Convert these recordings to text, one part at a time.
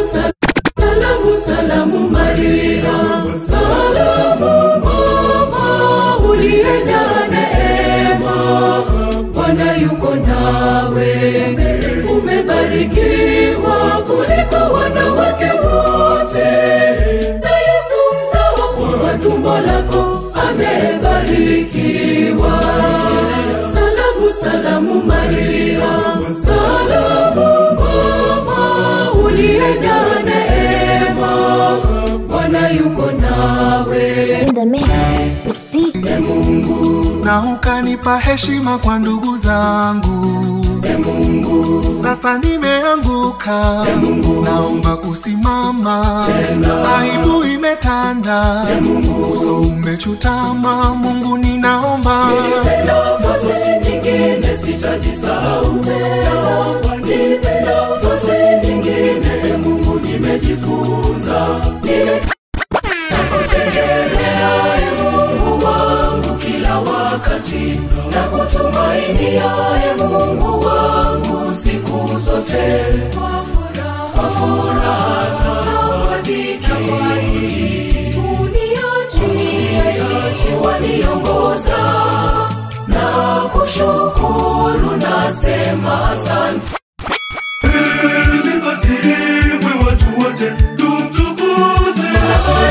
Salamu, salamu Maria, salamu mama uliyejaa neema, Bwana yuko nawe, umebarikiwa kuliko wanawake wote, na Yesu mzao wa tumbo lako amebarikiwa. Salamu, salamu Maria, salamu mama uliyejaa neema, Bwana yuko nawe. In the mix with DJ Mungu, na ukanipa heshima kwa ndugu zangu. Mungu, Sasa nimeanguka, naomba kusimama. Aibu imetanda, uso umechutama. Mungu ninaomba, nafasi nyingine sitajisahau tena. Nipe nafasi nyingine, Mungu nimejifunza. Nakutegemea Mungu wangu kila wakati, nakutumainia Mungu wangu siku zote. Kwa furaha na dhiki, uniachi waniongoza, na kushukuru nasema asante. Sifa zimwe watu wote tumtukuze,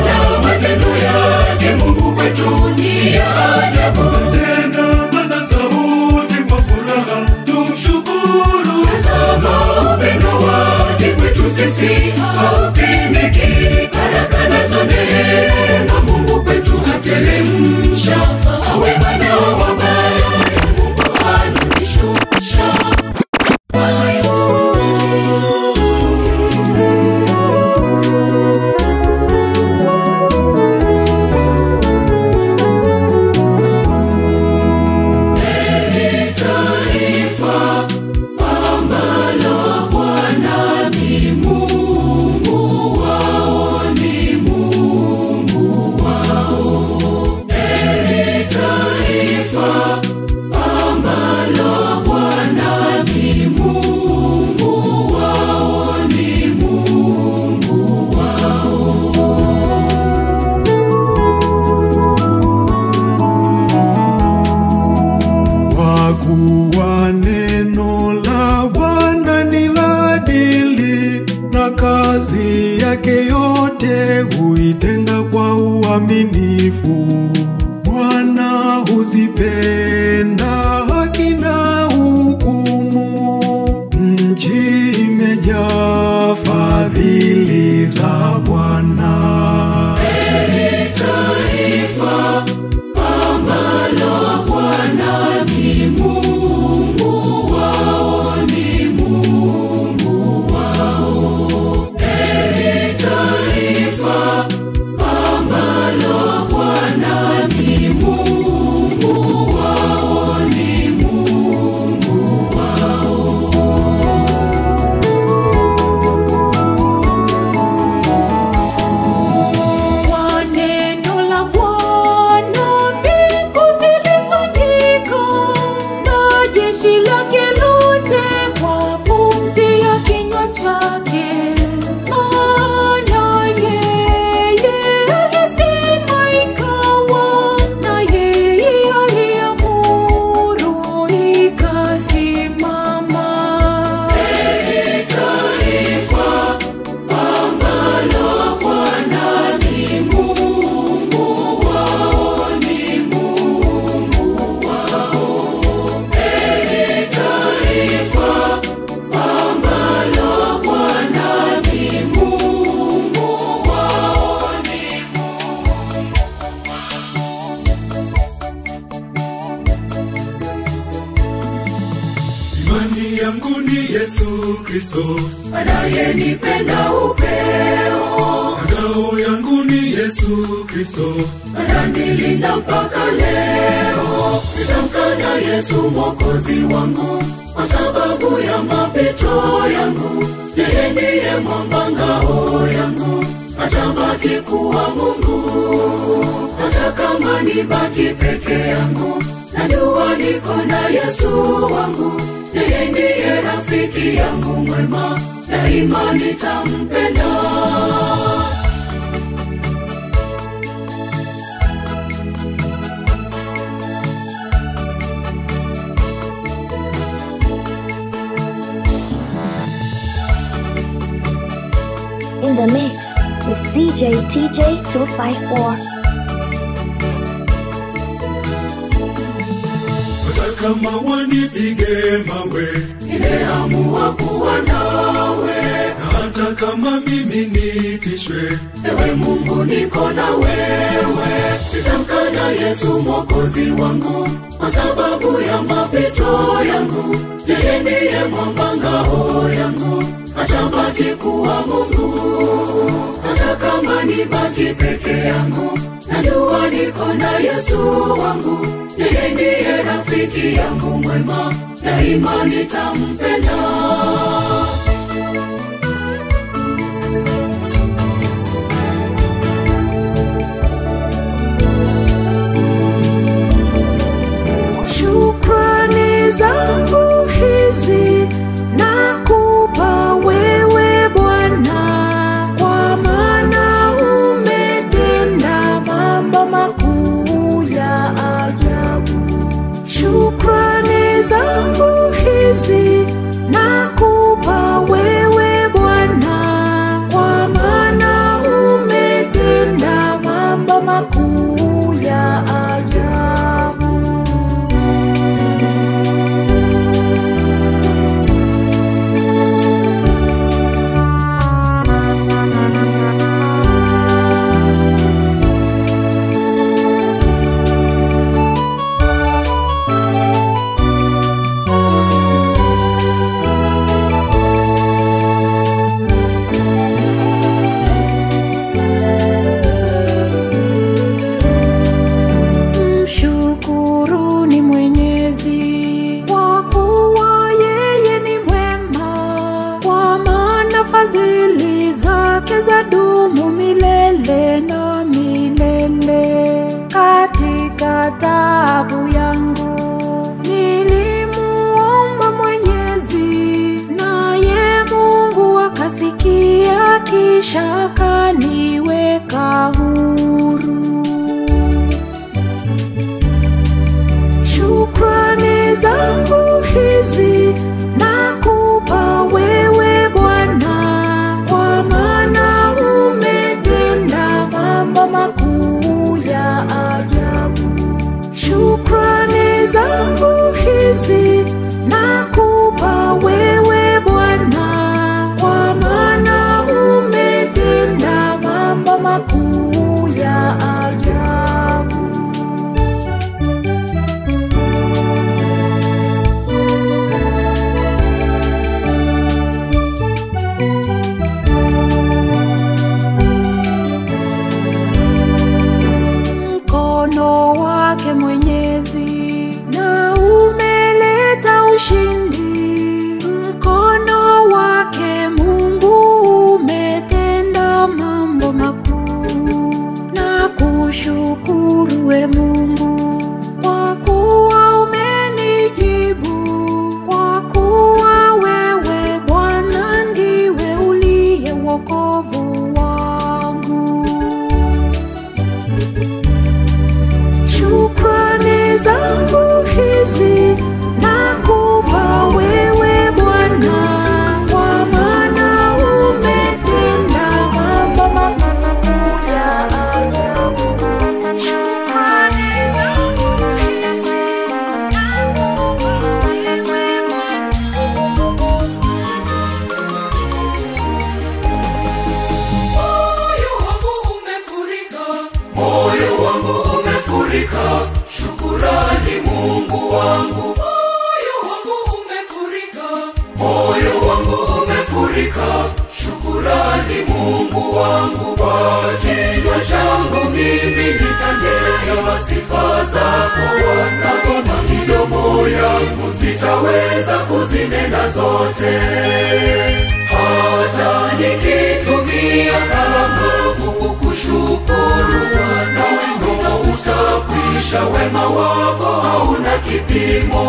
na matendo yake Mungu kwetu ni ya ajabu. tena paza sauti kwa furaha tumshukuru. Tazama upendo wake kwetu sisi haupimiki, baraka nazo neema Mungu kwetu ateremsha. Awe Bwana wa mabaya, Mungu anazishusha. Kuwa neno la Bwana ni la adili, na kazi yake yote huitenda kwa uaminifu. Bwana huzipenda haki na hukumu, nchi imejaa fadhili za Bwana. Taifa ambalo Bwana ni Mungu wao, ni Mungu wao. Taifa ambalo Bwana ni Mungu wao, ni Mungu wao. Imani yangu ni Yesu Kristo, anayenipenda upeo. ngao yangu ni Yesu Kristo, Ananilinda mpaka leo. Sitamkana Yesu mwokozi wangu, kwa sababu ya mapito yangu. Yeye ndiye mwamba ngao yangu, atabaki kuwa Mungu hata kama kama nibaki peke yangu, najua niko na Yesu wangu. Yeye ndiye rafiki yangu mwema, daima nitampenda. In the mix with DJ TJ254. Hata kama wanipige mawe, nimeamua kuwa nawe. hata kama mimi nitishwe, ewe Mungu niko na wewe. Sitamkana Yesu mwokozi wangu, kwa sababu ya mapito yangu. Yeye ndiye mwamba ngao yangu, atabaki kuwa Mungu. Hata kama nibaki peke yangu, najua niko na Yesu wangu. Yeye ndiye rafiki yangu mwema, daima nitampenda. Shukrani zangu hizi nakupa wewe Bwana, kwa maana umetenda mambo makuu ya ajabu. Shukrani zangu hizi nakupa wewe Bwana, kwa maana umetenda mambo makuu ya ajabu. Mshukuruni Mwenyezi, kwa kuwa yeye ni mwema, kwa maana fadhili zake zadumu milele na milele. Katika taabu yangu nilimuomba Mwenyezi, naye Mungu akasikia, kisha akaniweka huru. Shukrani zangu hizi nakupa wewe Bwana, kwa maana umetenda mambo makuu ya ajabu. Shukrani zangu hizi nakupa wewe Bwana, kwa maana umetenda mambo makuu ya ajabu. Mkono wake Mwenyezi na umeleta ushindi. Mkono wake Mungu umetenda mambo makuu. Na kushukuru we Mungu, kwa kuwa umenijibu, kwa kuwa wewe Bwana ndiwe uliye wokovu wangu. Shukrani zangu hizi nakupa wewe Bwana, kwa maana umetenda mambo makuu ya ajabu. Shukrani zangu hizi nakupa wewe Bwana. Moyo wangu umefurika, moyo wangu umefurika. Shukrani Mungu wangu. Moyo wangu umefurika, moyo wangu umefurika. Shukrani Mungu wangu. Kwa kinywa changu mimi nitanena sifa zako, na kwa midomo yangu sitaweza kuzinena zote. Hata nikitumia kalamu kukushukuru, na wimbo utakuwa kipimo.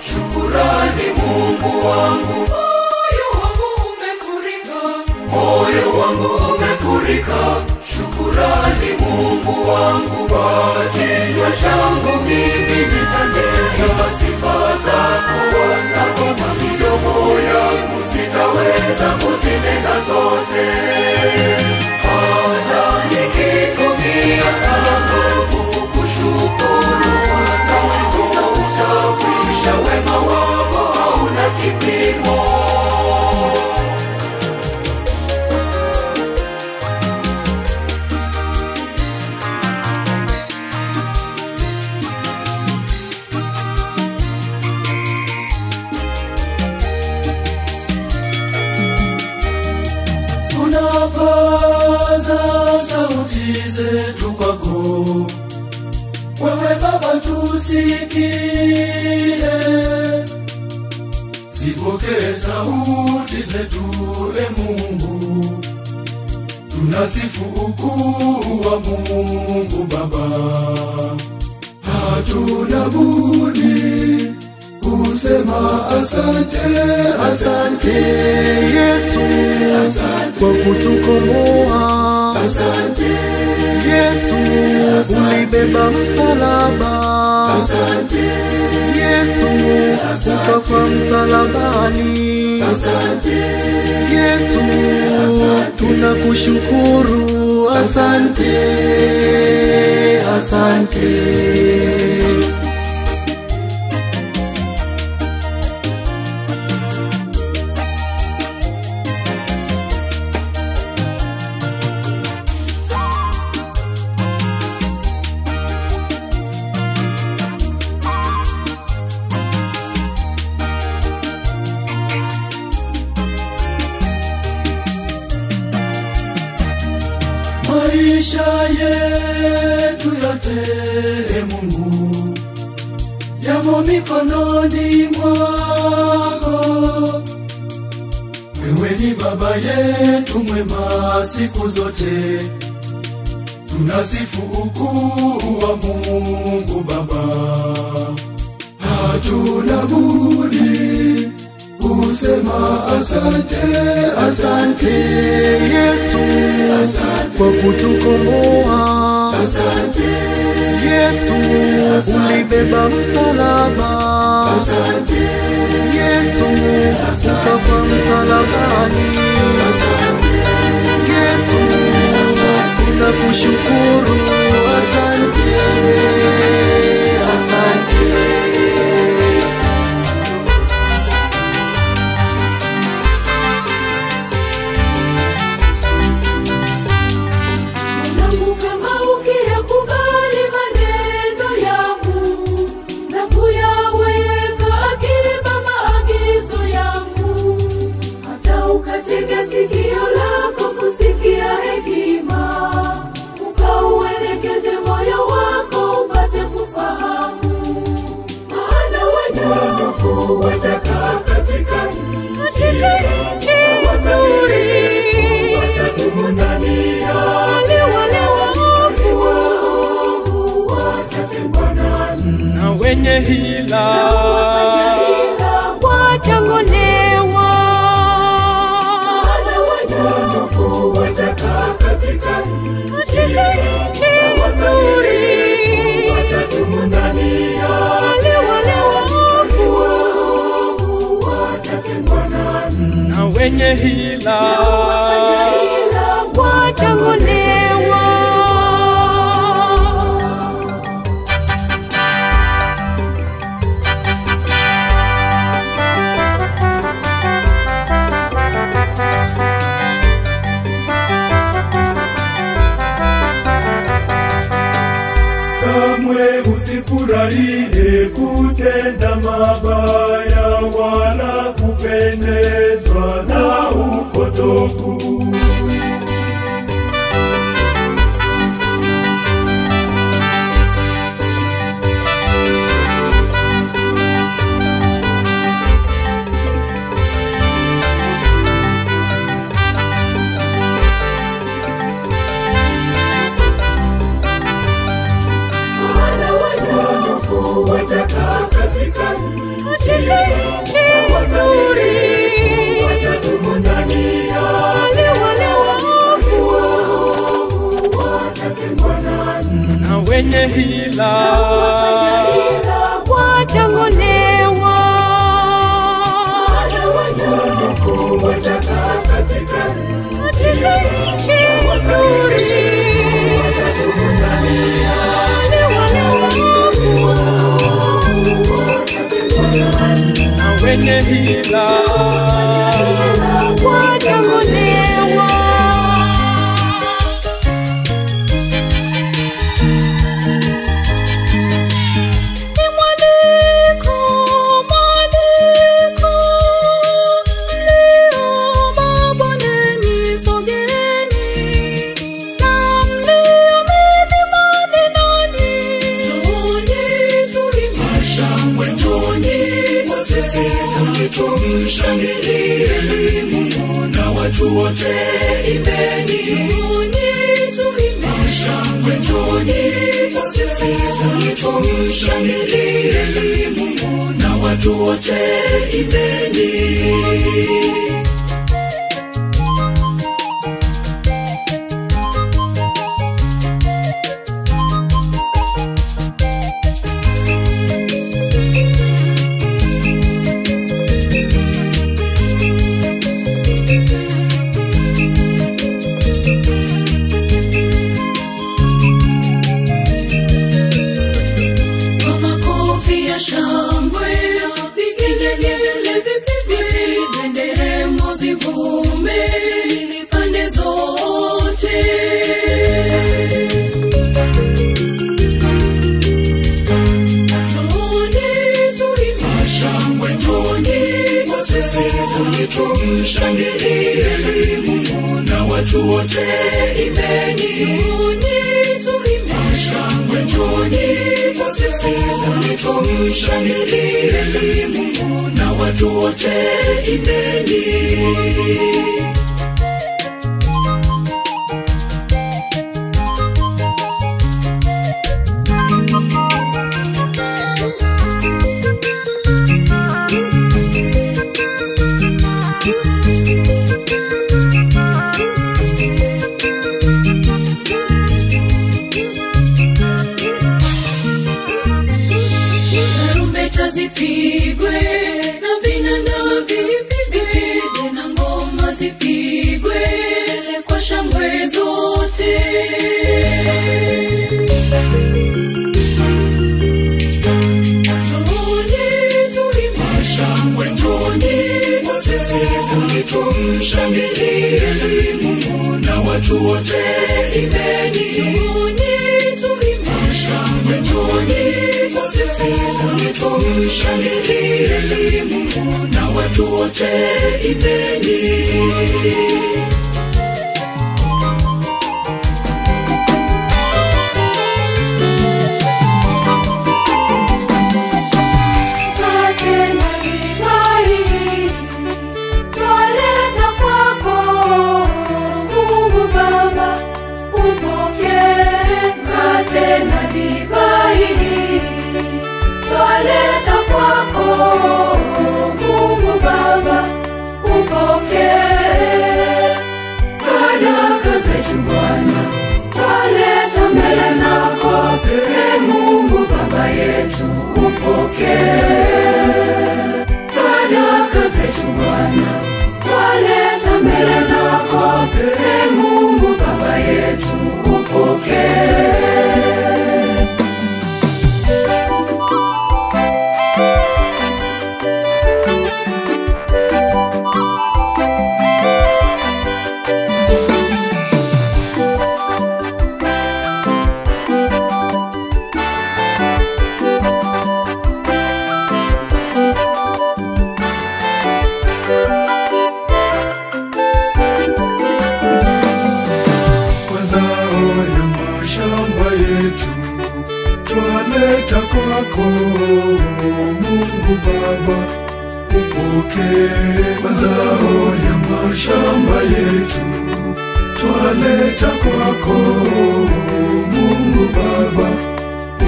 Shukurani Mungu wangu, moyo wangu umefurika. Moyo wangu umefurika, shukurani Mungu wangu. Kwa kinywa changu mimi nitanena sifa zako, na kwa midomo yangu sitaweza kuzinena zote. Hata nikitumia kama kukushukuru, wema wako hauna kipimo. Tunapaza sauti zetu kwako, wewe Baba tusikie. Zipokee sauti zetu e Mungu, tunasifu ukuu wa Mungu Baba. Hatuna budi kusema asante, asante Yesu, asante kwa kutukomboa. Asante Yesu, ulibeba msalaba. Asante Yesu, ukafa msalabani. Asante Yesu, tunakushukuru. Asante, asante. Maisha yetu yote e Mungu yamo mikononi mwako. Wewe ni Baba yetu mwema siku zote, tunasifu ukuu wa Mungu Baba. Hatuna budi kusema asante, asante Yesu, asante kwa kutukomboa. Asante Yesu, ulibeba msalaba. Asante Yesu, ukafa msalabani. Asante Yesu, tunakushukuru. Asante, asante. Sikio lako kusikia hekima, ukauwe watangolewa. Maana wanyofu watakaa katika nchi nzuri, watadumu ndani ya wale waovu watatengwa na wenye hila watangolewa. kamwe usifurahie kutenda mabaya wala kupendezwa na upotofu. watakaa katika nchi nzuri, watadumu ndani ya wale waovu watatengwa na wenye hila watangolewa. wanyofu watakaa katika nchi nzuri, watadumu ndani ya na wenye hila watangolewa. Ni mwaliko mlio mabondeni sogeni, na mlio milimani nanyi mashangwe njoni wasisifu tumshangilie Mungu na watu wote imbeni. Mashangwe njoni wasisifu tumshangilie Mungu na watu wote imbeni. Tumshangilie Mungu na watu wote imbeni. Mashangwe njoni wasisifu tumshangilie Mungu na watu wote imbeni. Zipigwe na vinanda vipigwe na ngoma zipigwe kwa shangwe zote. Mashangwe njoni wasisifu tumshangilie Mungu na watu wote imbeni. Mashangwe njoni wasisifu tumshangilie Mungu na watu wote imbeni. Twaleta kwako Mungu Baba, upokee mazao ya mashamba yetu, twaleta kwako Mungu Baba,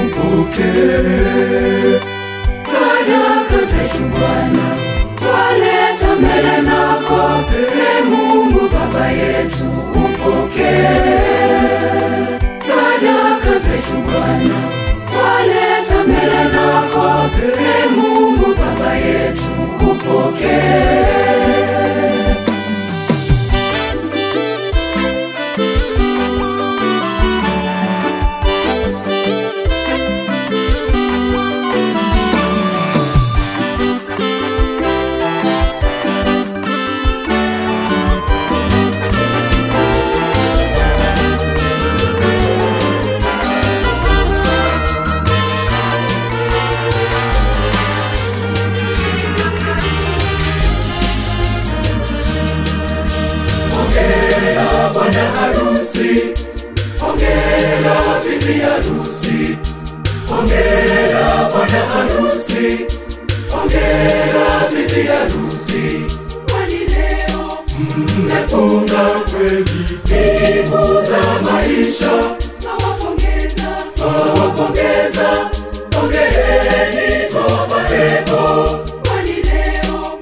upokee sadaka zetu Bwana, twaleta mbele zako. Ee Mungu Baba yetu, upokee sadaka zetu Bwana, twaleta mbele zako. Ee Mungu Baba yetu, upokee bwana harusi, hongera bibi harusi, hongera bwana harusi, hongera bibi harusi. Kwani leo mmefunga kweli mbingu za maisha, nawapongeza, nawapongeza, hongereni kwa heko. Kwani leo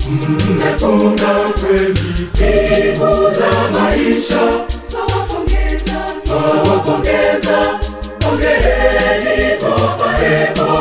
mmefunga kweli mbingu za maisha, nawapongeza, nawapongeza, hongereni kwa heko.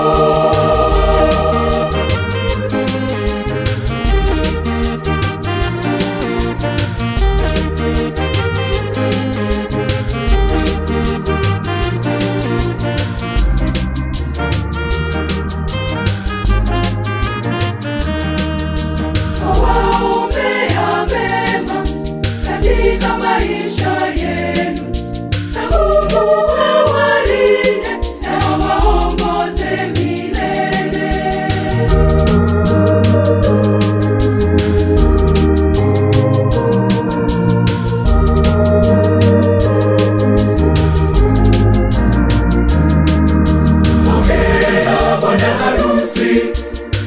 Maisha yenu na Mungu awalinde na waongoze milele. Hongera bwana harusi,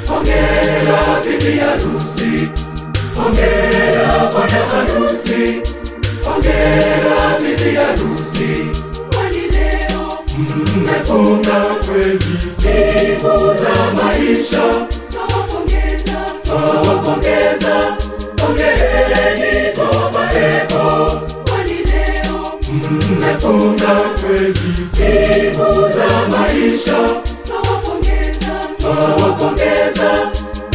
hongera bibi harusi, hongera bwana harusi, hongera bibi harusi. Kwani leo mmefunga kweli mbingu za maisha, nawapongeza, nawapongeza, hongereni kwa heko. Kwani leo mmefunga kweli mbingu za maisha, nawapongeza, nawapongeza,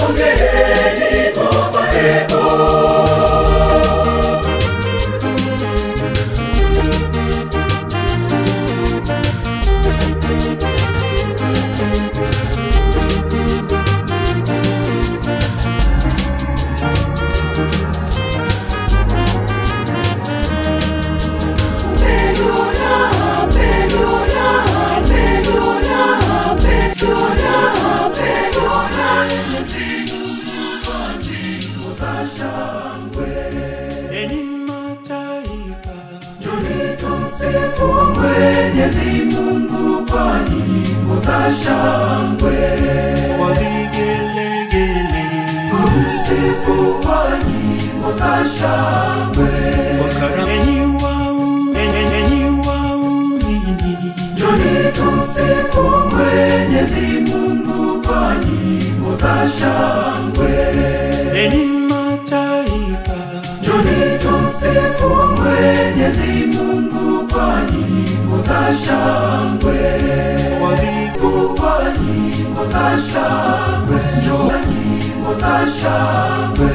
hongereni kwa heko. Mwenyezi Mungu kwa nyimbo za shangwe, kwa vigelegele, tumsifu kwa nyimbo za shangwe, kwa karamu. Enyi waumini, njoni tumsifu Mwenyezi Mungu kwa nyimbo za shangwe. enyi mataifa, njoni tumsifu Mwenyezi Mungu kwa nyimbo za shangwe, kwa nyimbo za shangwe, nyimbo za shangwe,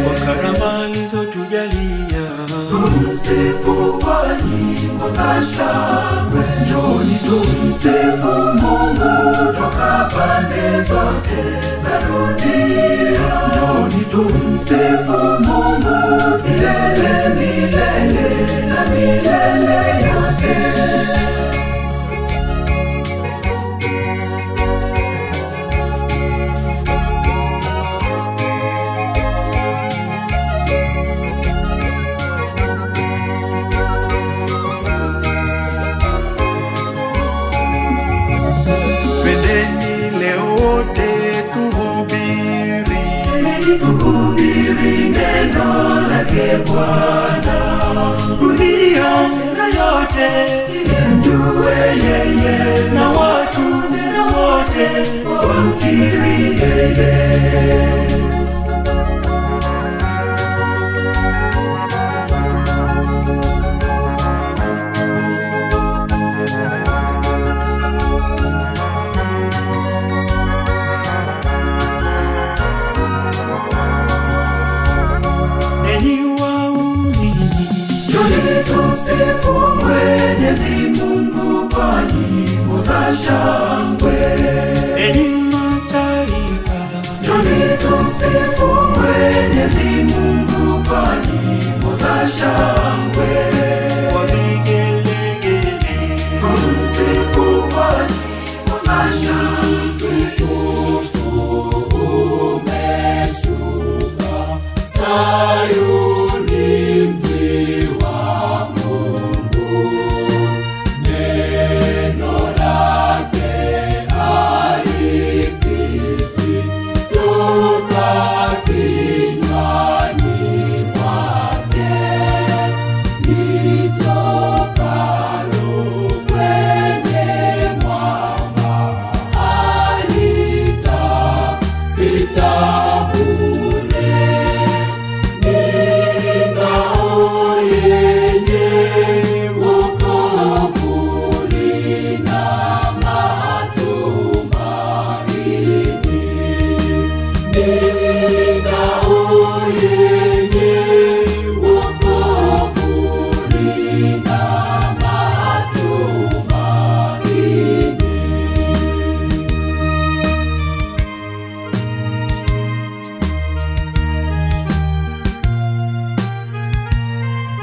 kwa karama alizotujalia, tumsifu kwa nyimbo za shangwe. Njoni tumsifu Mungu toka pande zote za dunia, njoni tumsifu Mungu milele milele na milele yake. pendeni leo wote tuhubiri tuhubiri neno lake Bwana. Dunia yote imjue yeye, na watu wote wamkiri yeye. Tusifu Mwenyezi Mungu kwa nyimbo za shangwe. Enyi mataifa, njoni tumsifu Mwenyezi Mungu kwa nyimbo za shangwe. kwa vigelegele, Tumsifu kwa nyimbo za shangwe. Utukufu umeshuka Sayuni,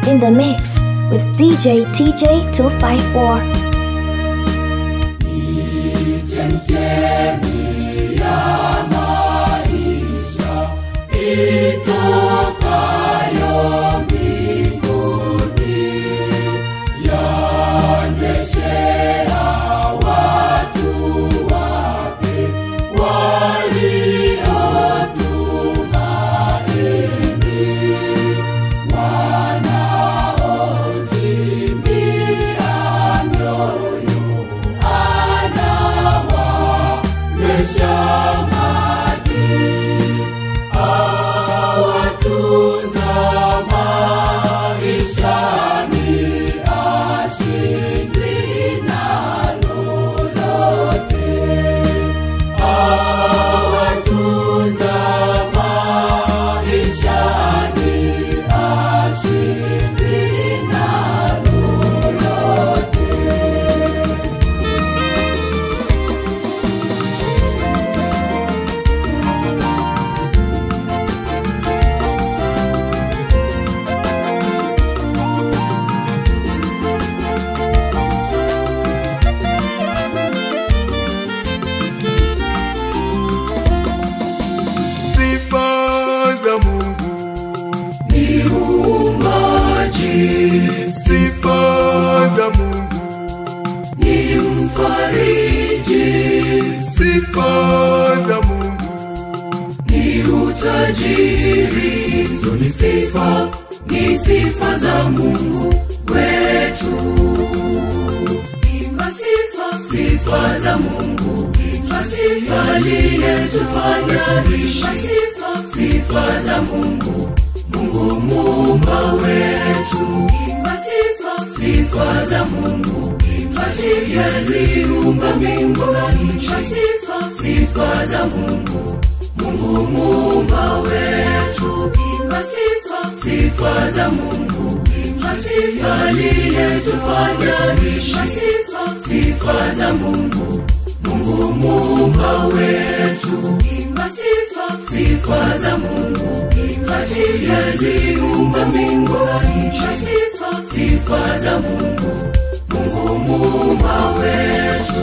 In the mix with DJ TJ 254. Chemchemi ya maisha itokayo mbinguni, yanyweshea watu wake waliotumaini, wanaozimia mioyo anawanywesha maji, awatunza maishani, ashindwi na lolote, awatunza maishani, ashindwi na lolote. Sifa za Mungu Ni uumbaji, sifa za Mungu, ni mfariji, sifa za Mungu, ni utajiri. Hizo ni sifa za Mungu wetu. Imba sifa za Mungu, imba sifa aliyetufanya. Imba sifa za Mungu, Mungu muumba wetu. Imba sifa za Mungu, imba aliyeziumba mbingu. Imba sifa za Mungu, Mungu muumba wetu. Imba sifa za Mungu, imba aliyetufanya. Imba sifa za Mungu, Mungu muumba wetu. Imba sifa za Mungu, imba aliyeziumba mbingu. Imba sifa za Mungu, Mungu muumba wetu.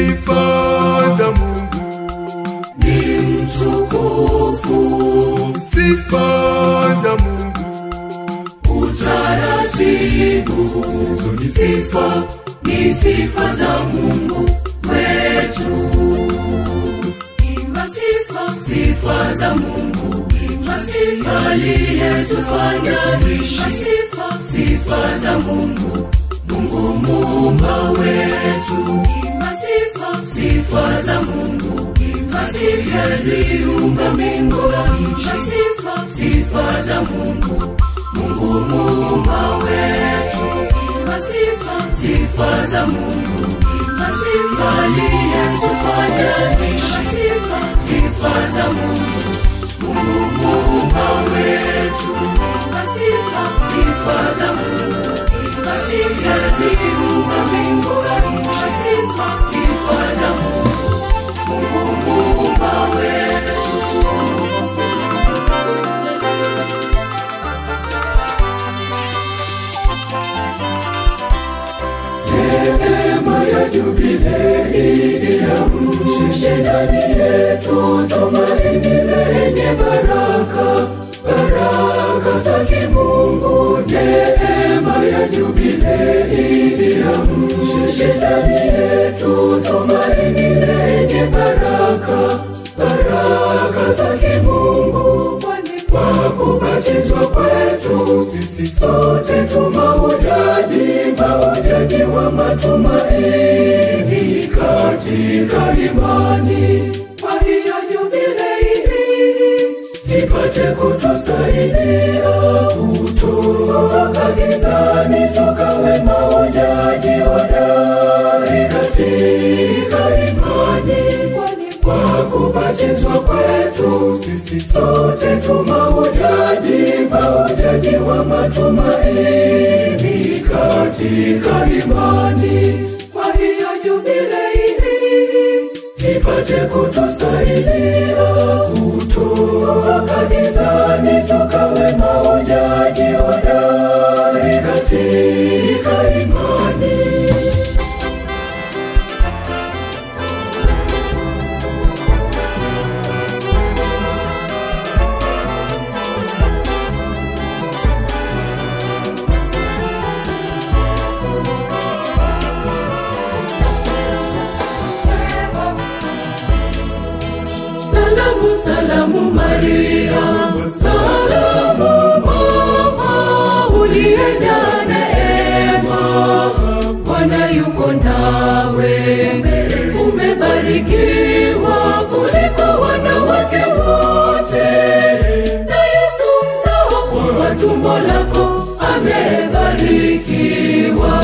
sifa za Mungu ni mtukufu, sifa za Mungu utaratibu. Ni sifa za Mungu wetu. Imba sifa za Mungu, imba sifa aliyetufanya. Imba sifa za Mungu, Mungu muumba wetu. Imba sifa za Mungu, imba sifa aliyeumba mbingu. Imba sifa za Mungu, Mungu muumba wetu. Imba sifa za Mungu, imba sifa aliyetufanya. Imba sifa za Mungu, Mungu muumba wetu. Imba sifa za Mungu, imba sifa aliyeumba mbingu. Imba sifa za Mungu, Mungu muumba wetu. Neema ya jubilei iamshe ndani yetu tumaini lenye baraka, baraka za kimungu. Neema ya jubilei iamshe ndani yetu tumaini lenye baraka, baraka za kimungu. Kwa kubatizwa kwetu sisi sote mahujaji wa matumaini katika imani. Kwa hiyo jubilei ipate kutusaidia kutoka gizani tukawe mahujaji hodari katika imani. Kwa kubatizwa kwetu sisi sote mahujaji wa matumaini katika imani. Kwa hiyo jubilei ipate kutusaidia kutoka gizani tukawe mahujaji hodari katika imani. Salamu Maria, salamu mama uliyejaa neema, Bwana yuko nawe, umebarikiwa kuliko wanawake wote, na Yesu mzao wa tumbo lako amebarikiwa.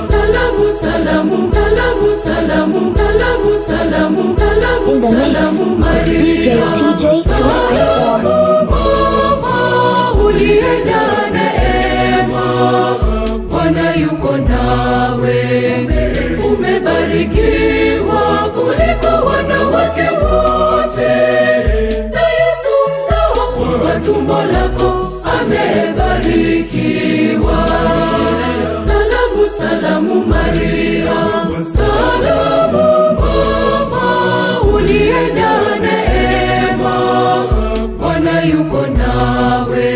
Salamu salamu salamu salamu salamu salamu salamu Maria, DJ TJ 254. mama uliyejaa neema, Bwana yuko nawe, umebarikiwa kuliko wanawake wote, na Yesu mzao wa tumbo lako amebarikiwa. Salamu salamu Maria, salamu mama uliyejaa neema, Bwana yuko nawe,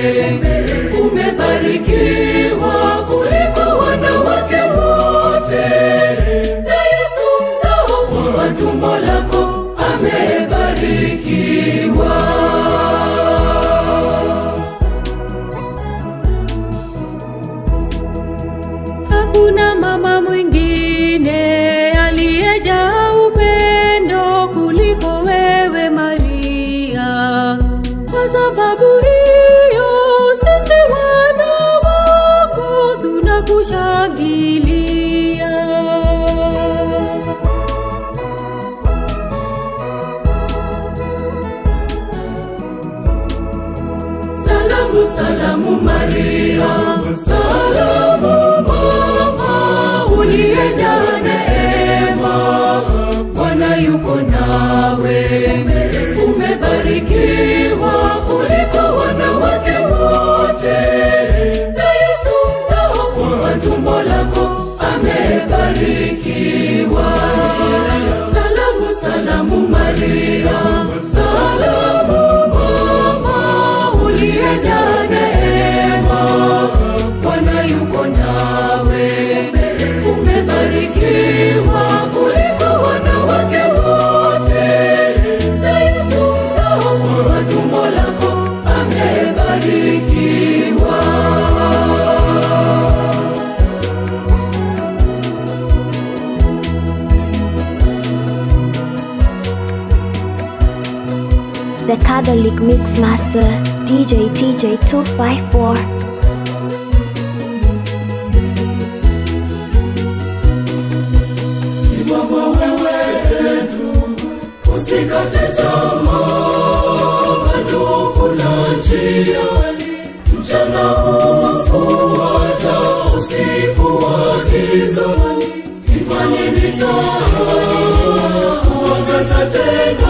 umebarikiwa kuliko wanawake wote, na Yesu mzao wa tumbo lako amebarikiwa. Hakuna mama mwingine aliyejaa upendo kuliko wewe Maria. Kwa sababu hiyo sisi wana wako tunakushangilia. Salamu salamu Maria, salamu mama uliyejaa neema, Bwana yuko nawe, umebarikiwa kuliko wanawake wote, na Yesu mzao wa tumbo lako amebarikiwa. the Catholic Mixmaster, DJ TJ254. Simama wewe ndugu, usikate tamaa, bado kuna njia. Mchana ufuata, usiku wa giza. Imani ni taa, kuangaza tena.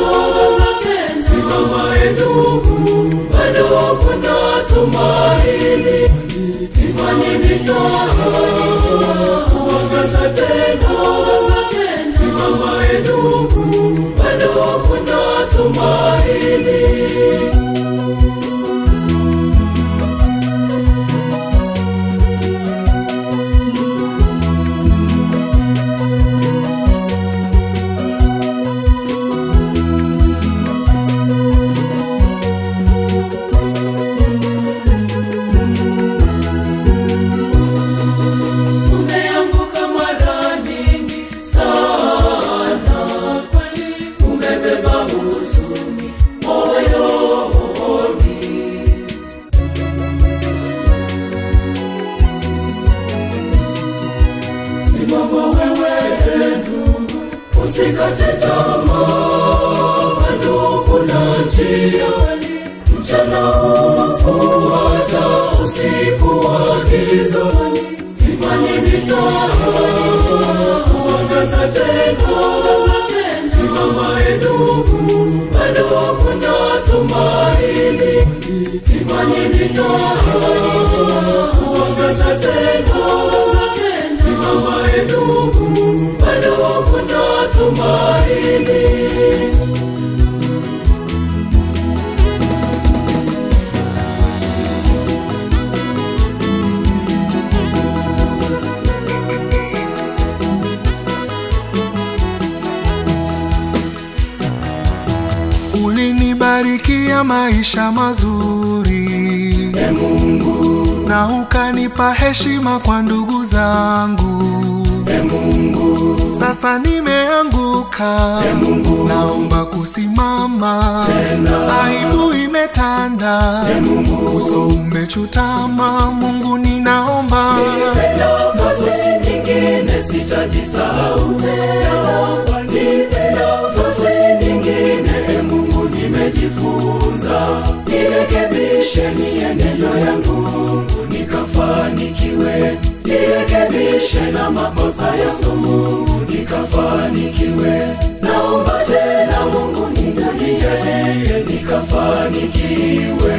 Simama ndugu, bado kuna tumaini. Imani ni taa, kuangaza tena. Simama ndugu, bado kuna tumaini. Usikate tamaa, bado kuna njia. Mchana ufuata, usiku wa giza. Imani ni taa, kuangaza tena. Simama ndugu, bado kuna tumaini. Imani ni taa, kuangaza tena. Simama ndugu, bado kuna tumaini. Ulinibarikia maisha mazuri, Mungu, na ukanipa heshima kwa ndugu zangu. Mungu, Sasa nimeanguka, Mungu, naomba kusimama. tena. Aibu imetanda, Mungu, uso umechutama. Mungu ninaomba, nafasi nyingine sitajisahau tena. Nipe nafasi nyingine, Mungu, nimejifunza. Nirekebishe mienendo yangu, nikafanikiwe. Nirekebishe na makosa yangu, Mungu, nikafanikiwe. Naomba tena Mungu, nijalie nikafanikiwe.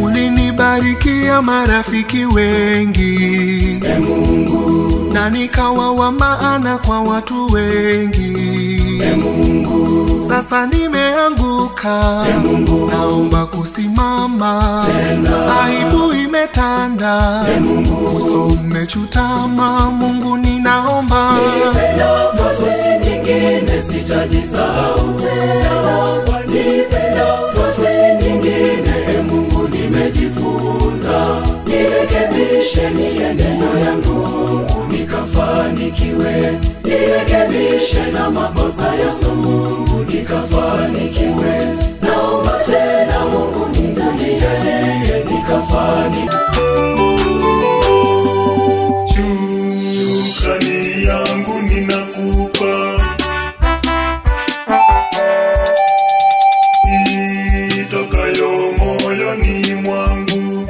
ulinibarikia marafiki wengi, Mungu, na nikawa wa maana kwa watu wengi. Mungu, Sasa nimeanguka, Mungu, naomba kusimama. tena. Aibu imetanda, Mungu, uso umechutama. Mungu ninaomba, nafasi nyingine sitajisahau tena. Nipe nafasi nyingine, Mungu, nimejifunza. Nirekebishe mienendo yangu, nikafanikiwe. Nirekebishe na makosa yangu, Mungu, nikafanikiwe. Naomba tena Mungu, nijalie nikafanikiwe. Shukrani yangu ninakupa, itokayo moyoni mwangu.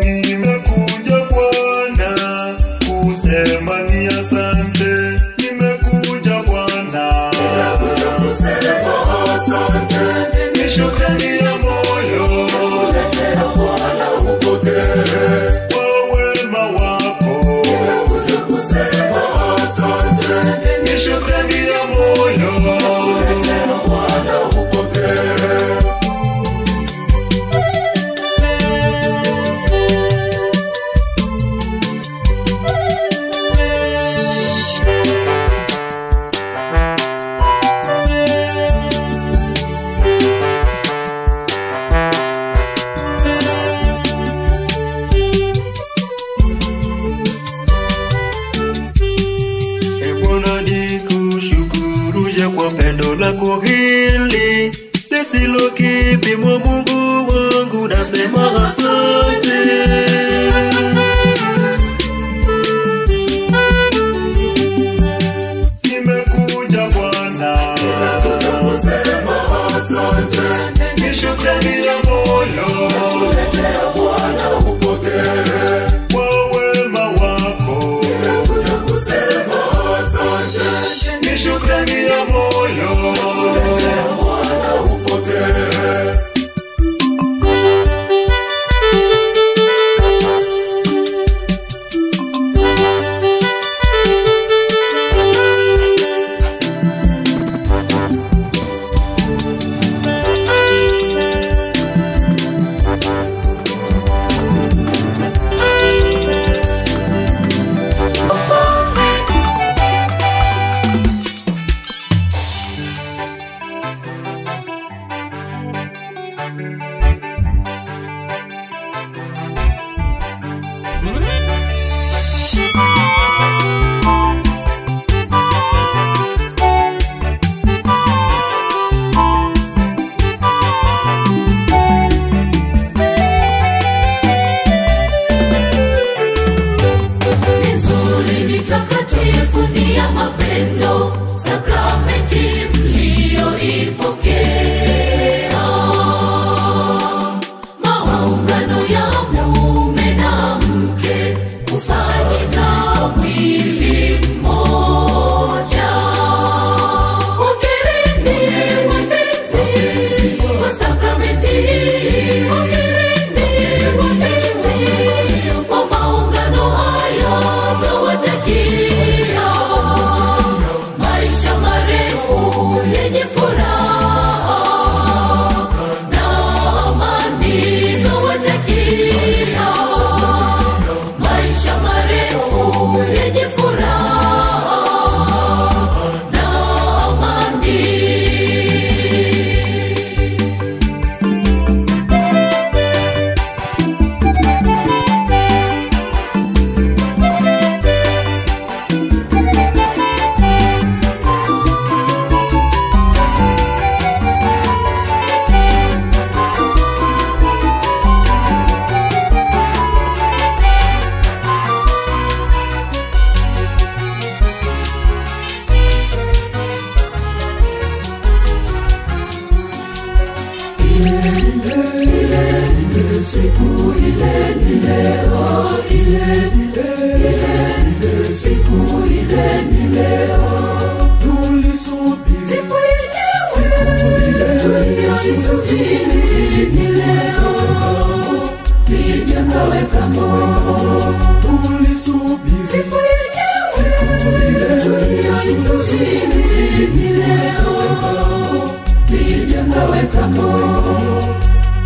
Nimekuja Bwana kusema ni asante. Nimekuja Bwana kusema asante. ni shukrani ya moyo Tena Bwana upokee kwa wema wako. kusema asante. Ni shukrani ya moyo Tena Bwana upokee. lako hili lisilo kipimo, Mungu wangu, nasema asante. Nimekuja Bwana, nimekuja kusema asante. Ni shukrani ya moyo, nakuletea Bwana, upokee kwa wema wako. Nimekuja kusema asante. Ni shukrani ya moyo, nakuletea Bwana, upokee.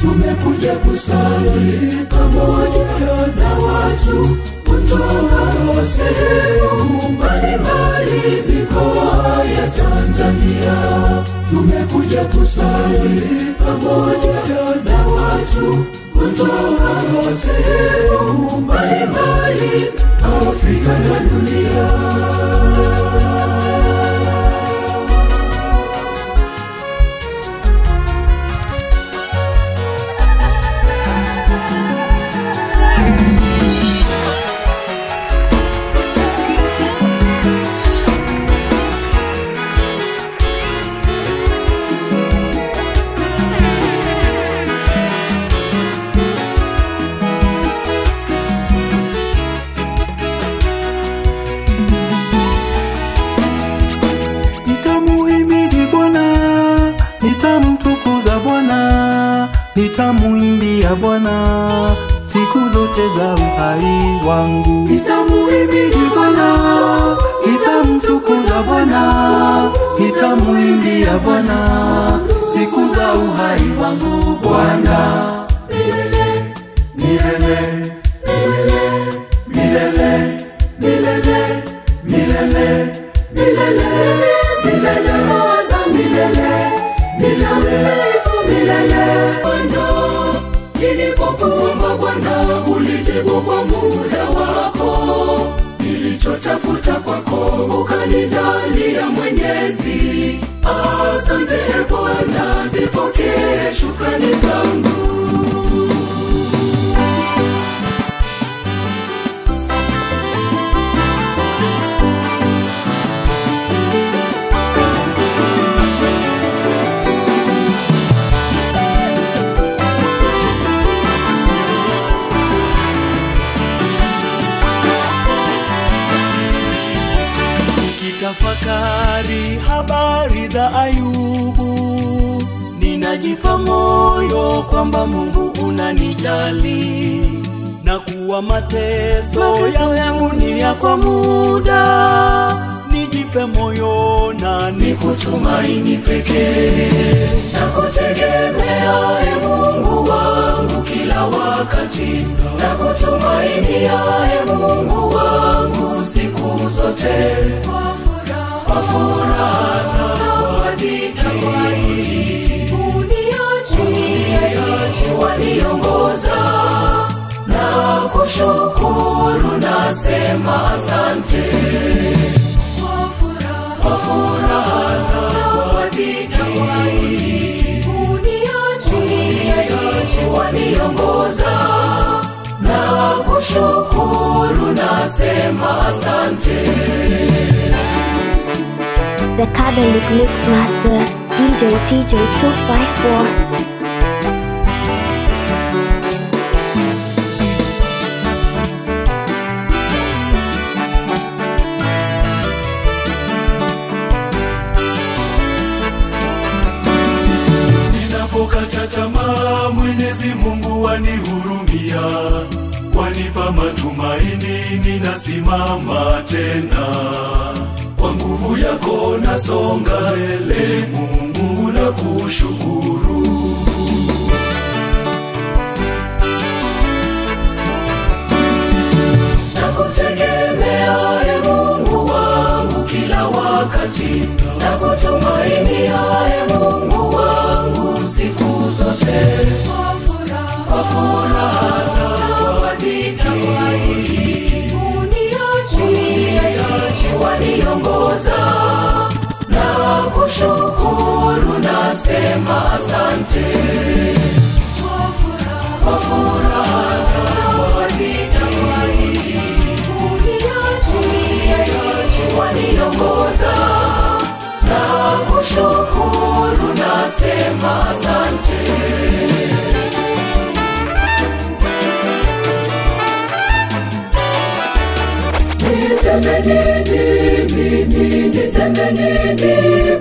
Tumekuja kusali pamoja na watu kutoka sehemu mbalimbali mikoa ya Tanzania. Tumekuja kusali pamoja na watu kutoka sehemu mbalimbali Afrika na dunia. Nitamuimbia Bwana siku zote za uhai wangu. Nitamuhimidi Bwana, nitamtukuza Bwana, nitamuimbia Bwana siku za uhai wangu. Bwana milele, milele, milele, milele, milele, milele, milele, sitajaza milele, nitamsifu milele. Nilipokuomba Bwana ulijibu kwa muda wako, nilichotafuta kwako ukanijalia Mwenyezi. Asante. nikitafakari habari za Ayubu, ninajipa moyo kwamba Mungu unanijali, na kuwa mateso yangu ni ya kwa muda. Nijipe moyo na nikutumaini pekee, na kutegemea Mungu wangu kila wakati, na kutumainia Mungu wangu siku zote, kwa furaha na kwa dhiki. Uniachi waniongoza, na kushukuru nasema asante, kwa furaha na kwa dhiki. Uniachi waniongoza, na kushukuru nasema asante. The Catholic Mix Master, DJ TJ 254. Ninapokata tamaa, Mwenyezi Mungu wanihurumia, wanipa matumaini, ninasimama tena. Kwa nguvu yako nasonga mbele, Mungu nakushukuru. Nakutegemea Mungu wangu kila wakati, na kutumainia Mungu wangu siku zote, kwa furaha na kwa dhiki. Uniachi waniongoza, na kushukuru nasema asante, kwa furaha na kwa dhiki. Uniachi waniongoza, na kushukuru nasema asante. Niseme nini mimi, niseme nini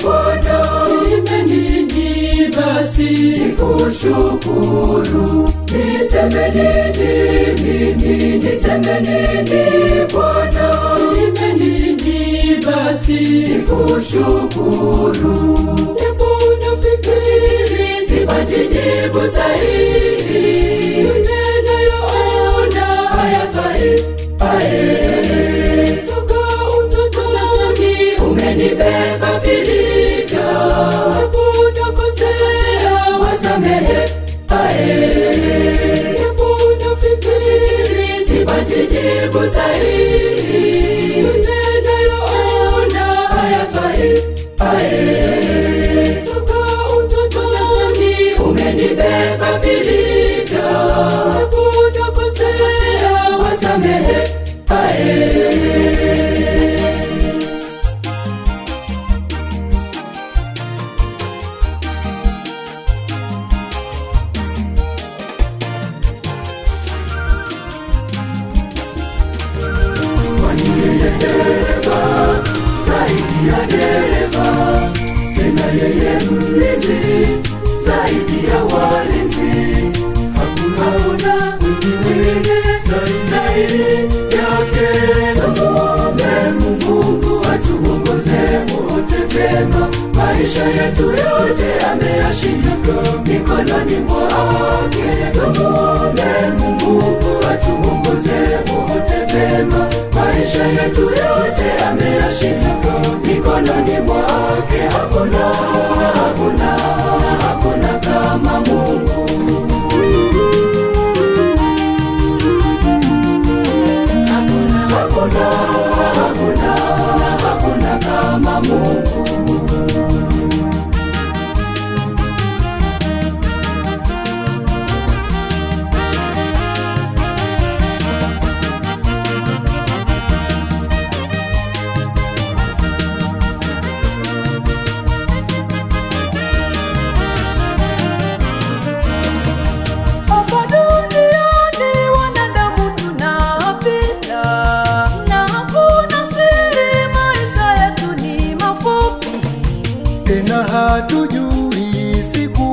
Bwana, niseme nini basi nikushukuru. Niseme nini mimi, niseme nini Bwana, niseme nini basi nikushukuru. Ndipo nafikiri sipati jibu sahihi, ninayoona hayafai. Toka utotoni umenibeba vilivyo, napokosea wasamehe. Napofikiri sipati jibu sahihi, ninayoona hayafai. Toka utotoni umenibeba vilivyo, napokosea wasamehe. Zaidi ya dereva, tena yeye mlinzi, zaidi ya walinzi. Hakuna mwingine zaidi yake. Tumuombe Mungu atuongoze wote vema, maisha yetu yote ameyashika mikononi mwake. Tumuombe Mungu atuongoze wote vema, maisha yetu yote ameyashika mikononi mwake. Hakuna kama Mungu. Hakuna kama Mungu.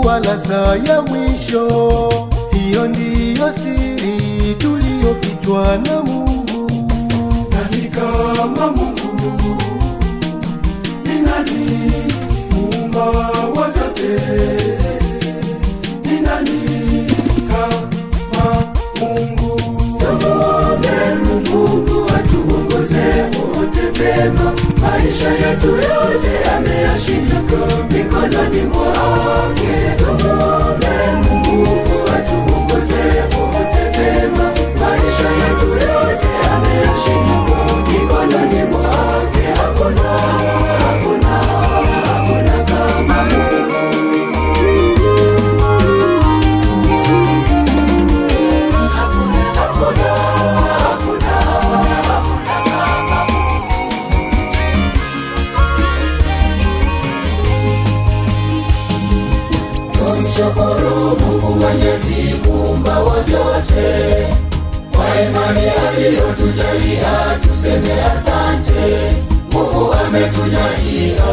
wala saa ya mwisho. Hiyo ndiyo siri tuliyofichwa na Mungu. Nani kama Mungu? Ni nani muumba wa vyote? Ni nani kama Mungu? Tumuombe Mungu atuongoze wote vema. Maisha yetu yote ameyashika mikononi mwake. Tumuombe Mungu atuongoze wote vema. Maisha yetu yote ameyashika mikononi mwake. Hakuna kama Mungu. Tumshukuru Mungu Mwenyezi muumba wa vyote, kwa imani aliyotujalia tuseme asante. Mungu ametujalia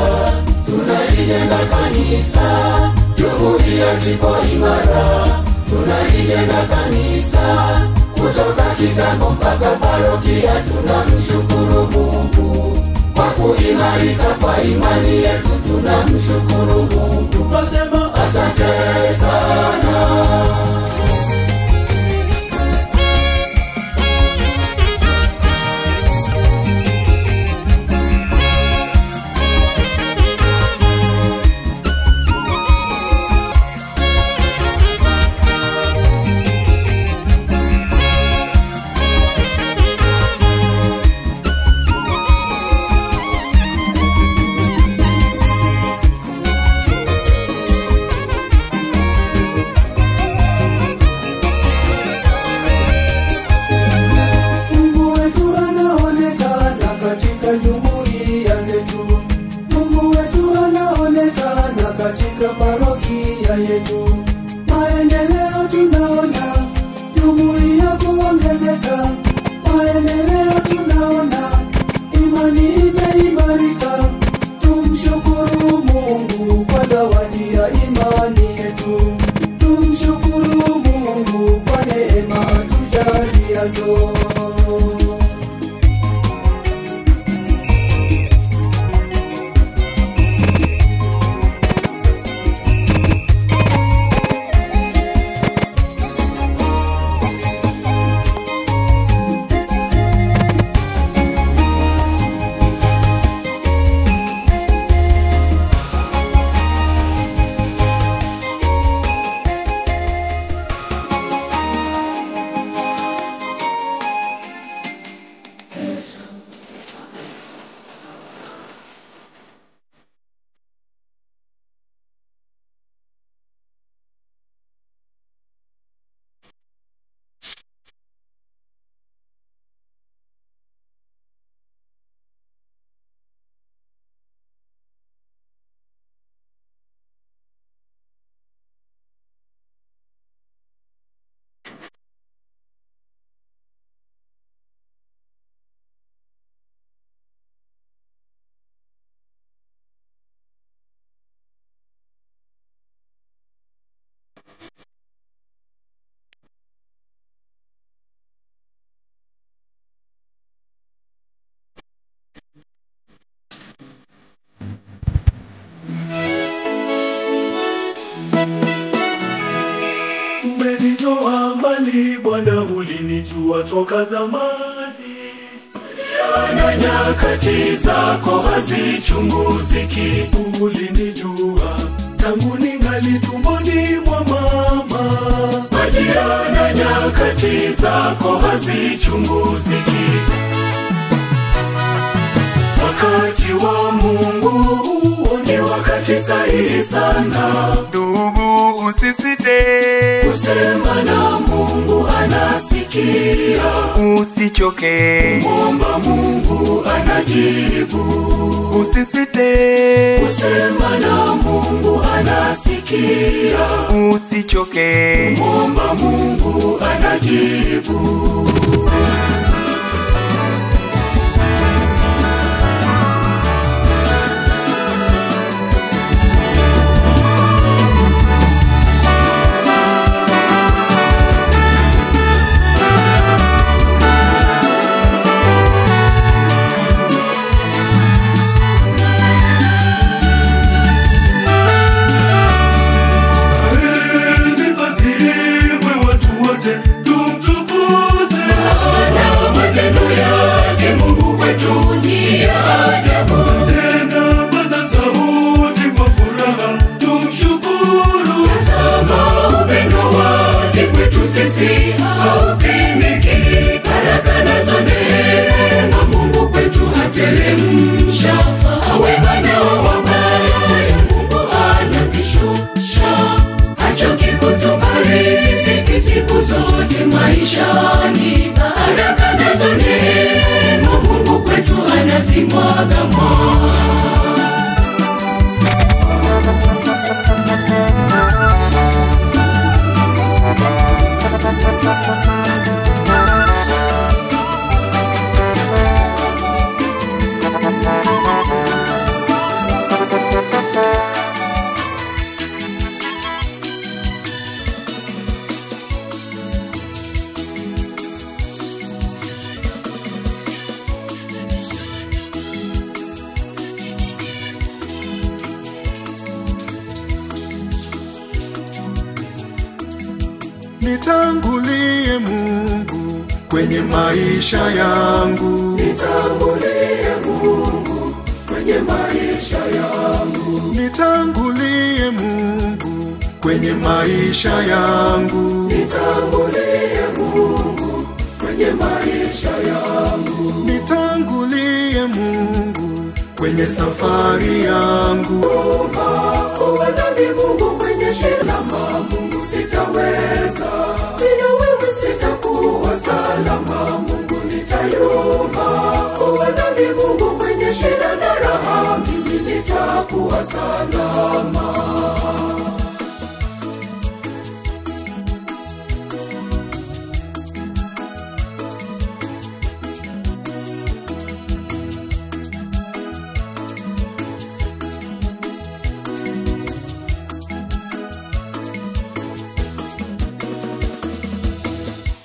tunalijenga kanisa, jumuiya zipo imara, tunalijenga kanisa kutoka kigango mpaka parokia. Tunamshukuru Mungu kwa kuimarika kwa imani yetu, tunamshukuru Mungu. Twasema asante sana. Umenitoa mbali Bwana, ulinijua toka zamani. Na nyakati zako hazichunguziki. Ulinijua tangu ningali tumboni mwa mama. Majira na nyakati zako hazichunguziki. Wakati wa Mungu huo ni wakati sahihi sana. Ndugu usisite kusema na Mungu anasikia. Usichoke Muomba Mungu anajibu. Usisite kusema na Mungu anasikia. Usichoke Muomba Mungu anajibu. Nitangulie Mungu kwenye maisha yangu. Nitangulie Mungu kwenye maisha yangu. Nitangulie Mungu kwenye maisha yangu. Nitangulie Mungu kwenye maisha yangu. Nitangulie Mungu kwenye safari yangu. Uwe nami Mungu kwenye shida, Mungu sitaweza. Bila wewe sitakuwa salama, Mungu nitayumba. Uwe nami Mungu kwenye shida na raha, mimi nitakuwa salama.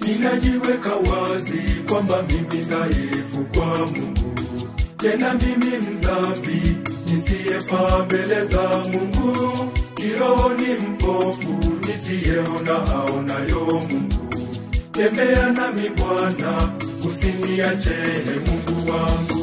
Ninajiweka wazi kwamba mimi dhaifu kwa Mungu, tena mimi mdhambi nisiyefaa mbele za Mungu. Kiroho ni mpofu nisiyeona aonayo Mungu. Tembea nami Bwana, usiniache Mungu wangu.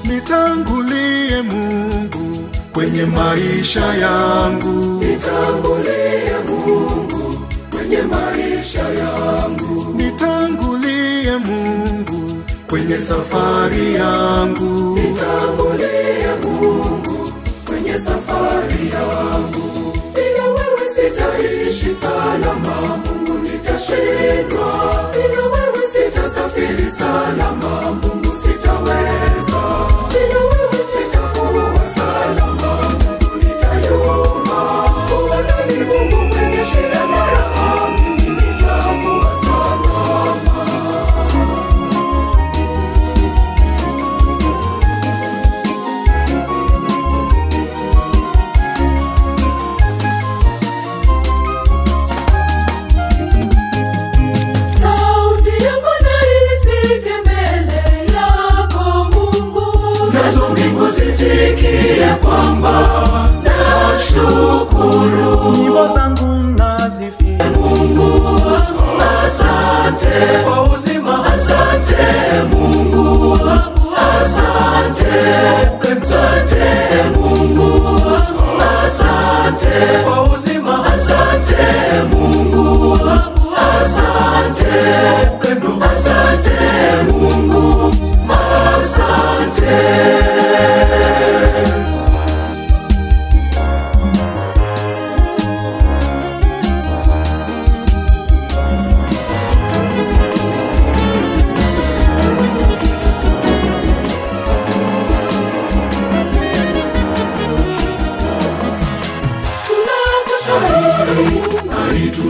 Nitangulie Mungu kwenye maisha yangu. Nitangulie Mungu kwenye maisha yangu. Nitangulie Mungu kwenye safari yangu. Nitangulie Mungu kwenye safari yangu. Bila wewe sitaishi salama, Mungu nitashindwa. Bila wewe sitasafiri salama, Mungu sitaweza. Bila wewe sitakuwa salama, Mungu nitayumba. Uwe nami Mungu kwenye shida na raha, mimi nitakuwa salama. Sauti yako na ifike mbele yako Mungu, nazo mbingu zisikie kwamba nashukuru. Nyimbo zangu nazifie Mungu, asante kwa uzima, asante Mungu, asante Mungu, asante kwa uzima, asante Mungu, asante Mungu, asante.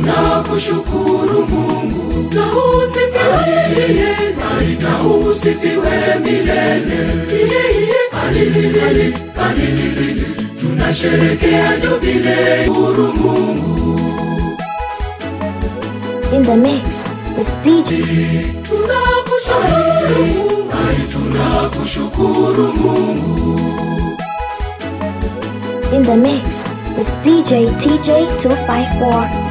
Tunakushukuru Mungu, na usifiwe milele. Alilili, tunasherehekea jubilei. Shukuru Mungu. In the mix with DJ. Tunakushukuru Mungu. In the mix with DJ TJ254.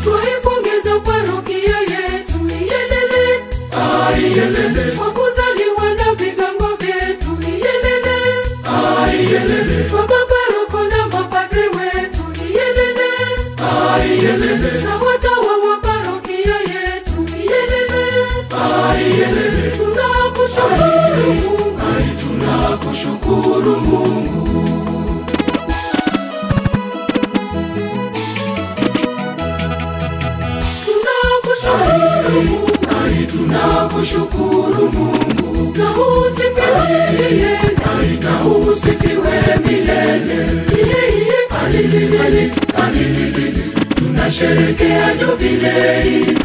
Tuipongeza parokia yetu Iyelele, kwa kuzaliwa na vigango vyetu Iyelele, kwa maparoko na mapadri wetu Iyelele, na watawa wa parokia yetu Iyelele, tunakushukuru Mungu. Tunakushukuru Mungu, na usifiwe milele. Alilili, tunasherehekea jubilei.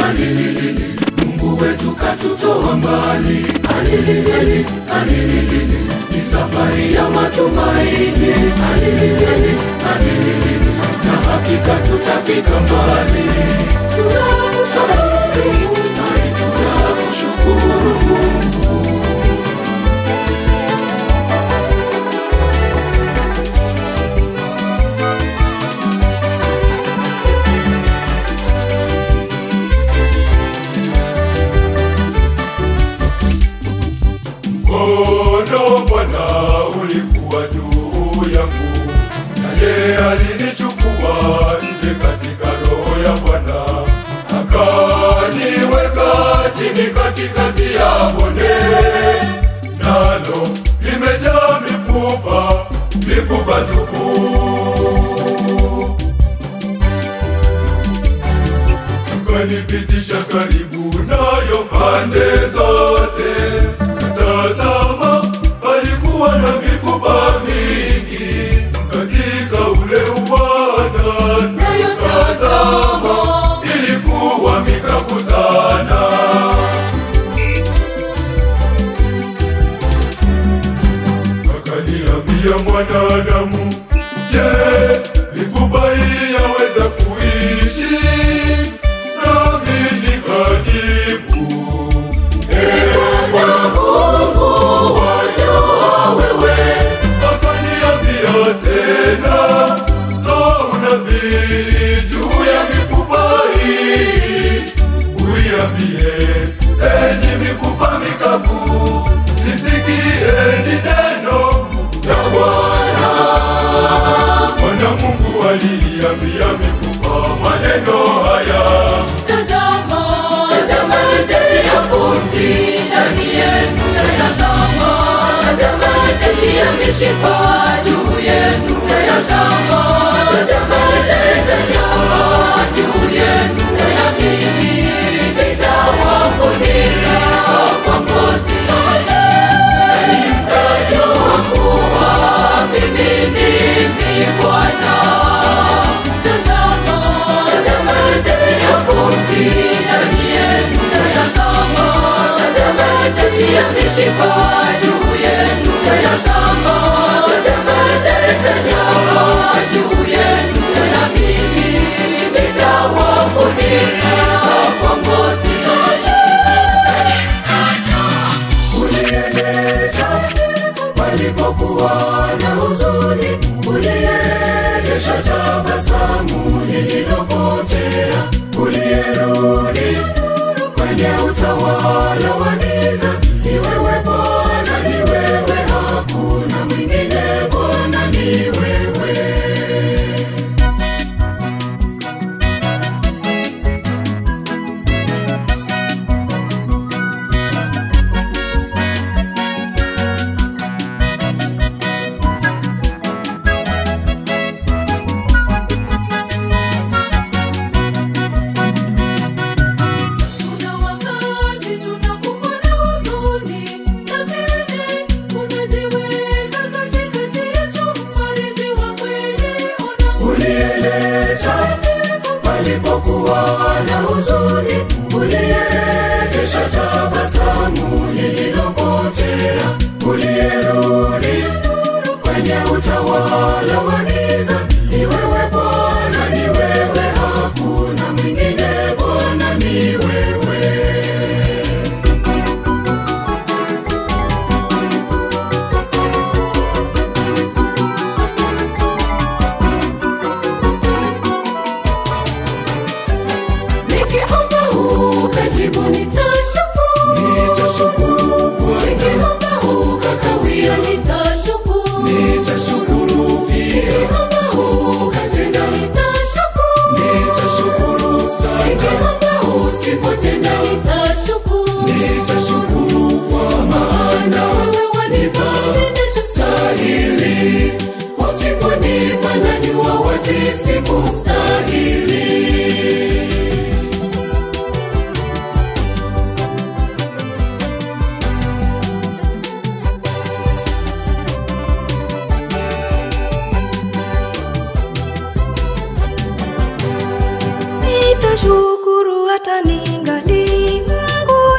Alilili, Mungu Mungu wetu katutoa mbali. Alilili, alilili, ni safari ya matumaini. Alilili, alilili, na hakika tutafika mbali. Tunakushukuru, tunakushukuru Mungu. Mkono Bwana ulikuwa juu yangu, naye alinichukua nje katika roho ya Bwana, akaniweka chini katikati ya bonde, nalo limejaa mifupa, mifupa tupu. Akanipitisha karibu nayo pande zote. Tazama, palikuwa na mifupa mingi katika ule uwanda. Tazama, ilikuwa mikavu sana. Akaniambia, mwanadamu, je, mifupa hii yaweza kuishi? Nami nikajibu, tena toa unabii juu ya mifupa hii, uiambie, enyi mifupa mikavu, nisikieni neno la Bwana. Bwana Mungu aliambia mifupa maneno haya, Tazama, tazama nitatia pumzi ndani yenu. Tazama, tazama nitatia mishipa juu yenu. Tazama, tazama nitaleta nyama juu yenu. Na mimi nitawafunika kwa ngozi, nanyi mtajua kuwa mimi ndimi Bwana. Tazama, tazama nitatia pumzi ndani yenu. Tazama, tazama nitatia mishipa juu yenu. Tazama, tazama nitaleta nyama juu yenu. Na mimi nitawafunika kwa ngozi, nanyi mtajua. Uliendesha palipokuwa na huzuni, ulirejesha tabasamu lililopotea, ulierudi kwenye utawala wa giza. Ni wewe Bwana, ni wewe, hakuna mwingine Bwana, ni wewe. Kuna wakati tunakumbwa na huzuni, lakini unajiweka katikati yetu, mfariji wa kweli. Ulieleta palipokuwa na huzuni, ulirejesha tabasamu lililopotea, ulierudi kwenye utawala wa giza. Ni wewe Bwana, ni wewe, hakuna mwingine Bwana, ni wewe. Nikiomba ukajibu, nitashukuru. Nitashukuru Bwana, Nikiomba ukakawia, nitashukuru. nitashukuru pia. Nikiomba ukatenda, nitashukuru. Nitashukuru sana. Nikiomba usipotenda, nitashukuru. Nitashukuru kwa maana Wewe wanipa ninachostahili. usiponipa najua wazi sikustahili. Nitashukuru hata ningali Mungu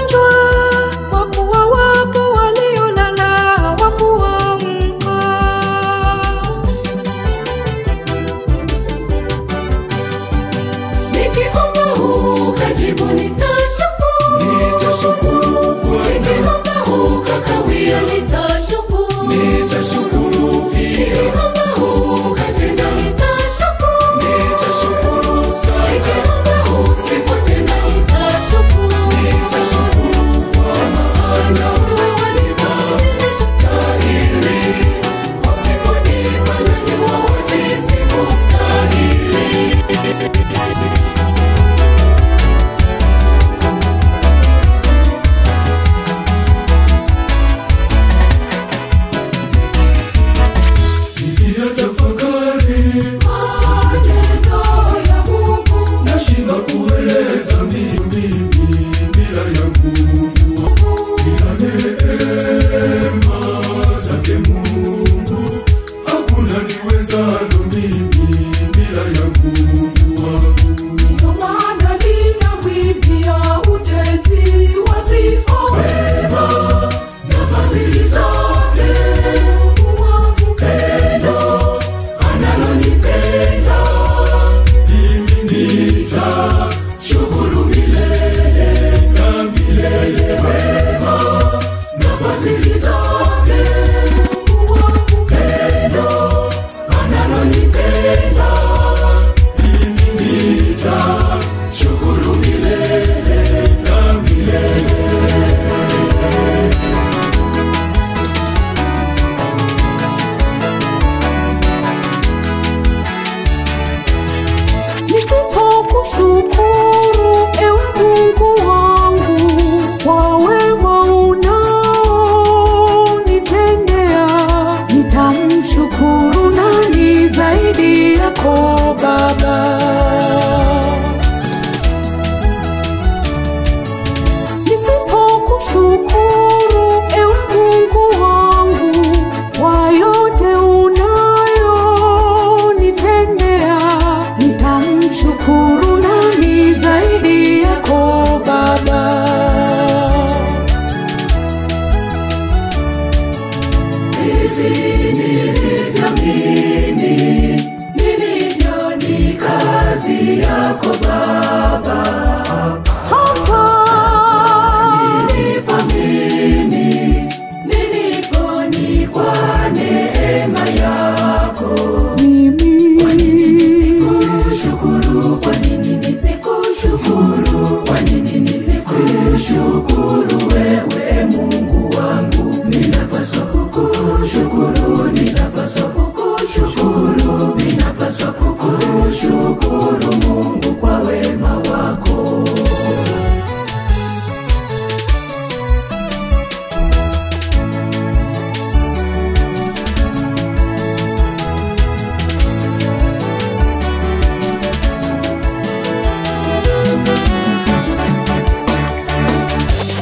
nikushukuru? Kwa nini nisikushukuru wewe Mungu wangu? Ninapaswa kukushukuru, ninapaswa kukushukuru, ninapaswa kukushukuru Mungu kwa wema wako.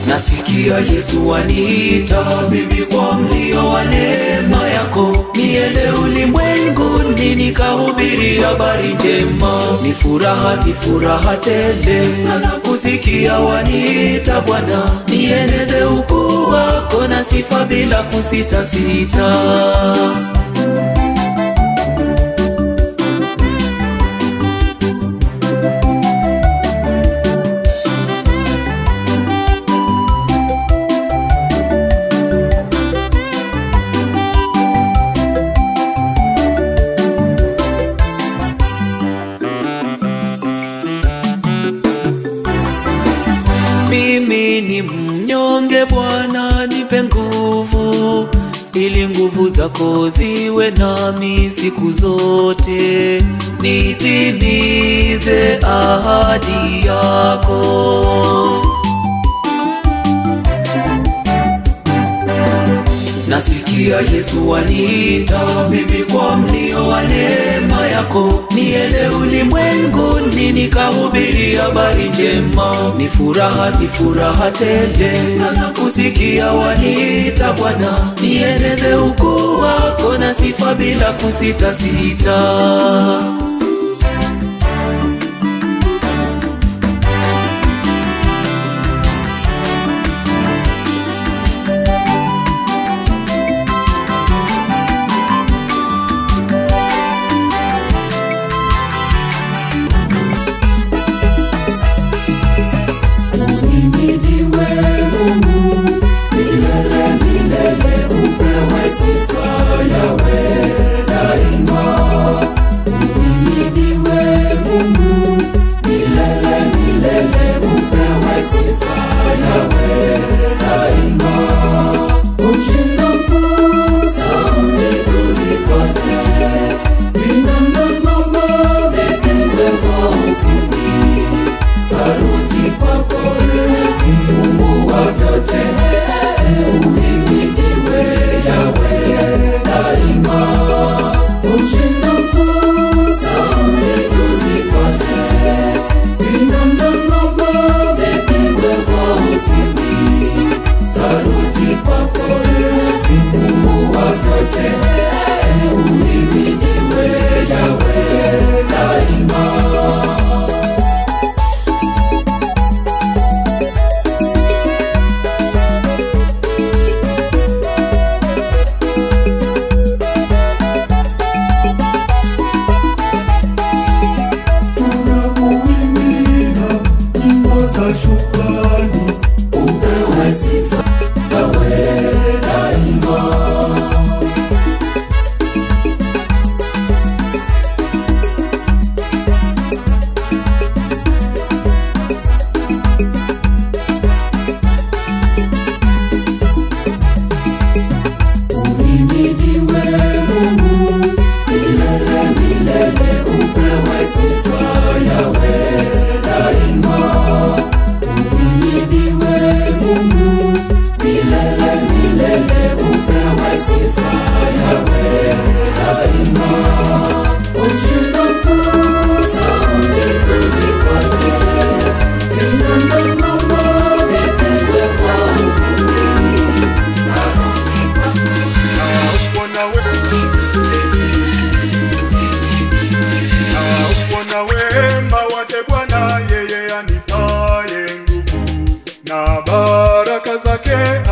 Nasikia Yesu aniita mimi kwa mlio wa neema yako, niende ulimwenguni nikahubiri habari njema. Ni furaha tele sana kusikia waniita Bwana, nieneze ukuu wako na sifa bila kusita sita. Mimi ni mnyonge Bwana, nipe nguvu, ili nguvu zako ziwe nami siku zote, nitimize ahadi yako. Nasikia Yesu aniita mimi kwa mlio wa neema yako, niende ulimwenguni nikahubiri habari njema. Ni furaha tele sana kusikia waniita Bwana, nieneze ukuu wako na sifa bila kusita sita.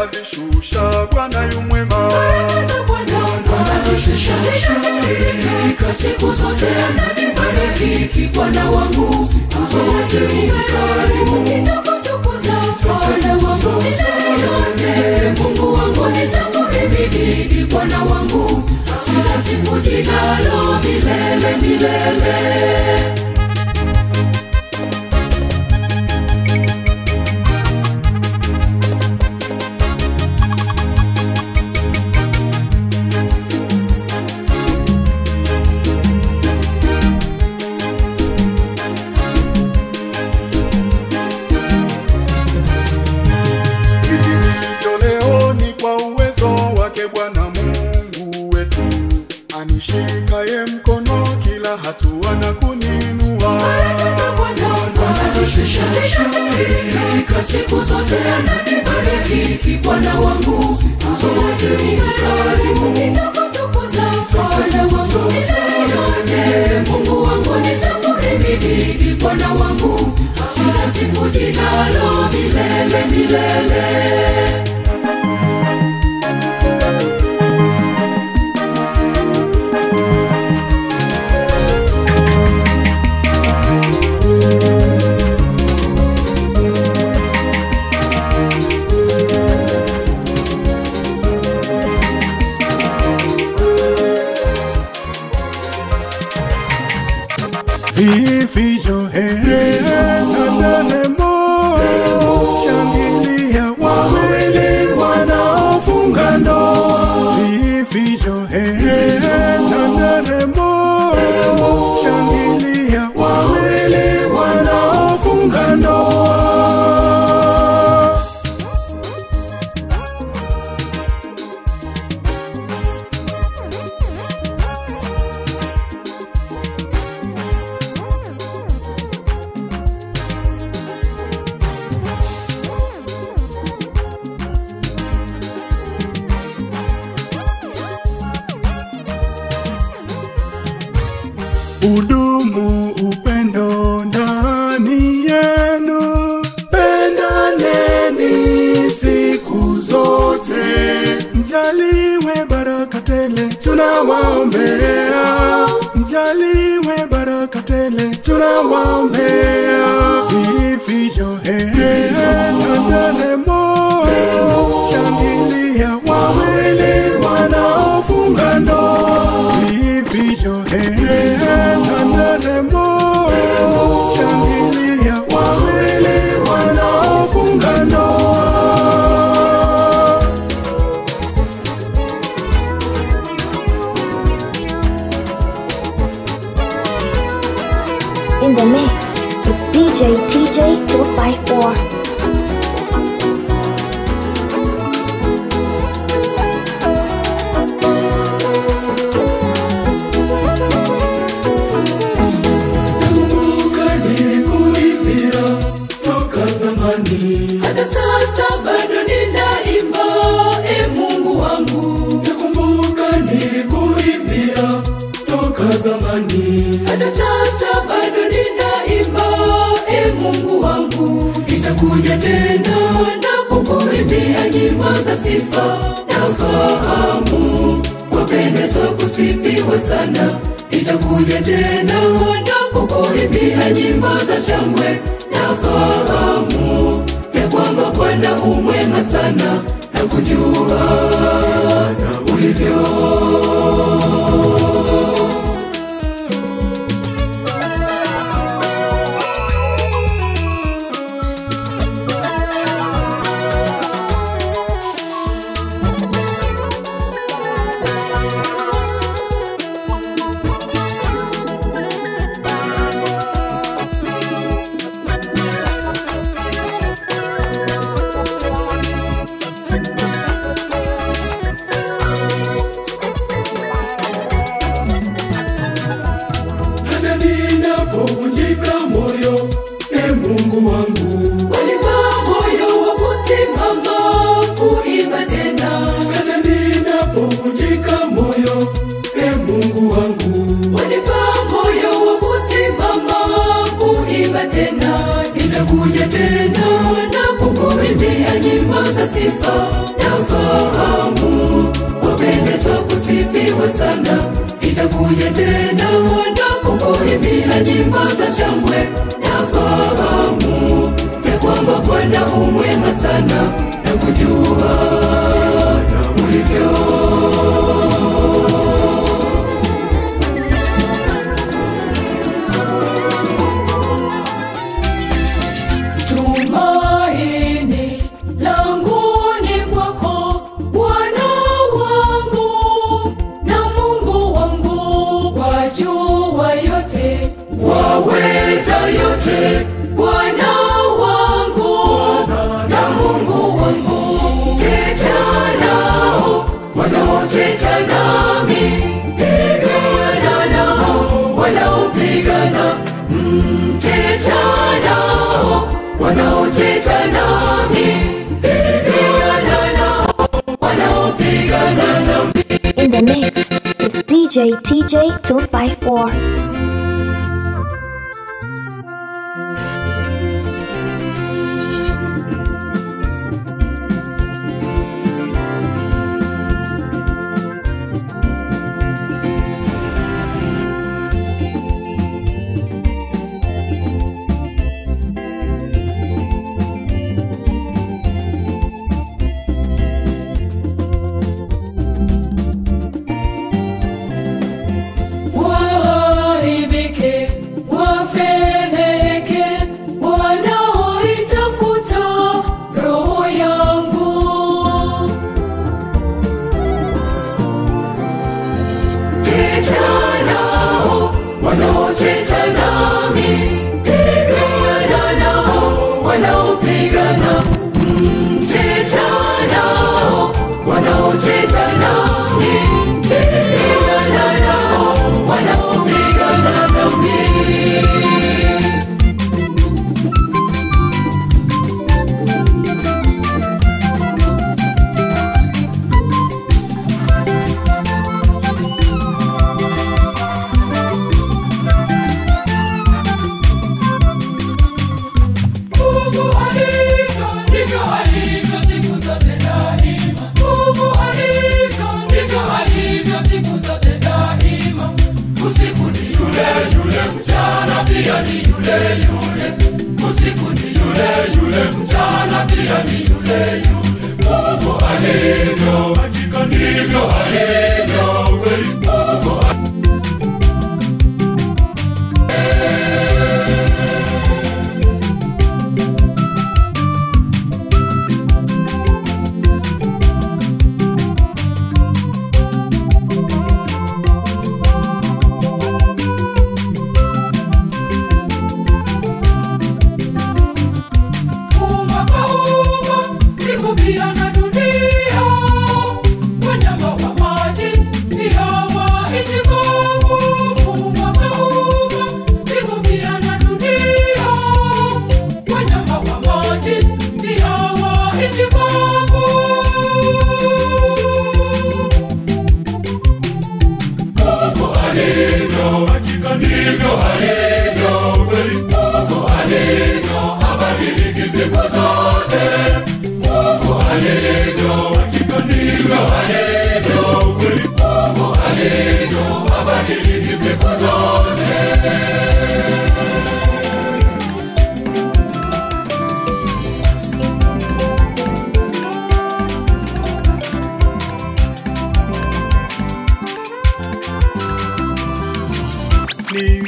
azishusha Bwana yu mwema, azishusha siku zote ananibariki Bwana wangu, siku zote ukarimu Mungu wangu nitakuhimidi Bwana wangu, sitasifu jina lako milele milele. anabadilika siku zote, ananibariki Bwana wangu siku zote. Ukarimu nitakutukuza Bwana wangu milele. Mungu wangu nitakuhimidi Bwana wangu, sitasifu jina lako milele milele. Vifijo nanemo, shangilia wawili wanaofunga ndoa. Vifijo nanemo, shangilia wawili wanaofunga ndoa. Udumu upendo ndani yenu, pendaneni siku zote, mjaliwe baraka tele tunawaombea, mjaliwe baraka tele tunawaombea. Vifijo nanemo, shangilia wawili wanaofunga ndoa. Vifijo nanemo, shangilia wawili wanaofunga ndoa. In the mix with DJ TJ254. Hata sasa bado ninaimba, Mungu wangu. Nakumbuka nilikuimbia toka zamani. Hata sasa bado ninaimba, Mungu wangu. Nitakuja tena na kukuimbia nyimbo za sifa na ufahamu, wapendezwa kusifiwa sana. Nitakuja tena na kukuimbia nyimbo za shangwe na fahamu, ya kwamba Bwana umwema sana na kujua na ulivyo. Ninapovunjika moyo, Mungu wangu, wanipa moyo wa kusimama kuimba tena. Hata ninapovunjika moyo, Mungu wangu, wanipa moyo wa kusimama kuimba tena. Nitakuja tena na kukuimbia nyimbo za sifa na ufahamu, wapendezwa kusifiwa sana. Nitakuja tena na kukuimbia nyimbo za shangwe na fahamu, ya kwamba Bwana umwema sana na kujua na ulivyo. Tumaini langu ni kwako Bwana wangu na Mungu wangu, wajua yote, waweza yote. wanaoteta nami, pigana nao wanaopigana nami. In the mix with DJ TJ 254.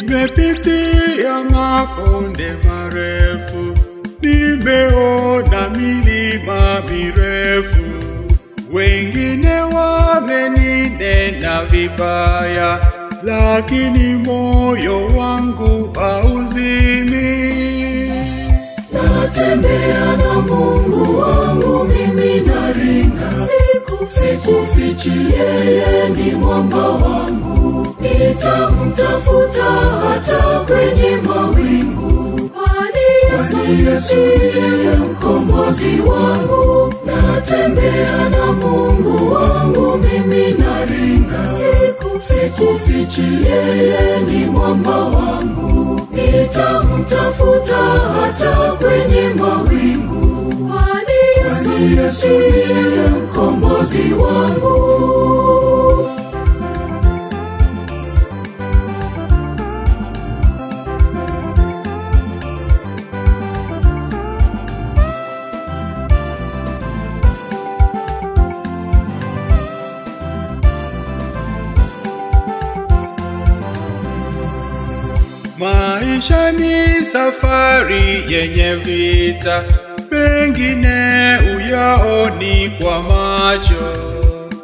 Nimepitia mabonde marefu, nimeona milima mirefu. Wengine wameninena vibaya, lakini moyo wangu hauzimi. Natembea na Mungu wangu, mimi naringa. Sikufichi, yeye ni mwamba wangu. Nitamtafuta hata kwenye mawingu, kwani Yesu ndiye mkombozi wangu. Natembea na Mungu wangu, mimi naringa. Sikufichi, yeye ni mwamba wangu. Nitamtafuta hata kwenye mawingu, kwani Yesu ndiye mkombozi wangu. Maisha ni safari yenye vita, pengine uyaoni kwa macho,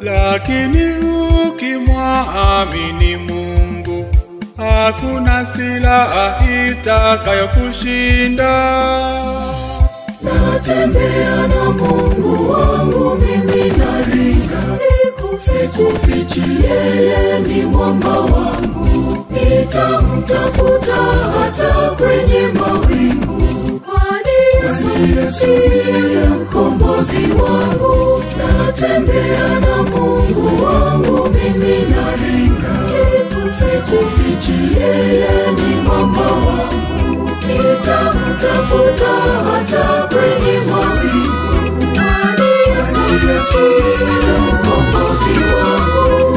lakini ukimwamini Mungu, hakuna silaha itakayokushinda. Natembea na Mungu wangu, mimi naringa. Sikufichi, yeye ni mwamba wangu. Nitamtafuta hata kwenye mawingu, kwani Yesu ndiye mkombozi wangu, natembea na Mungu wangu, mimi naringa, sikufichi, yeye ni mwamba wangu, nitamtafuta hata kwenye mawingu. Yesu ndiye mkombozi wangu.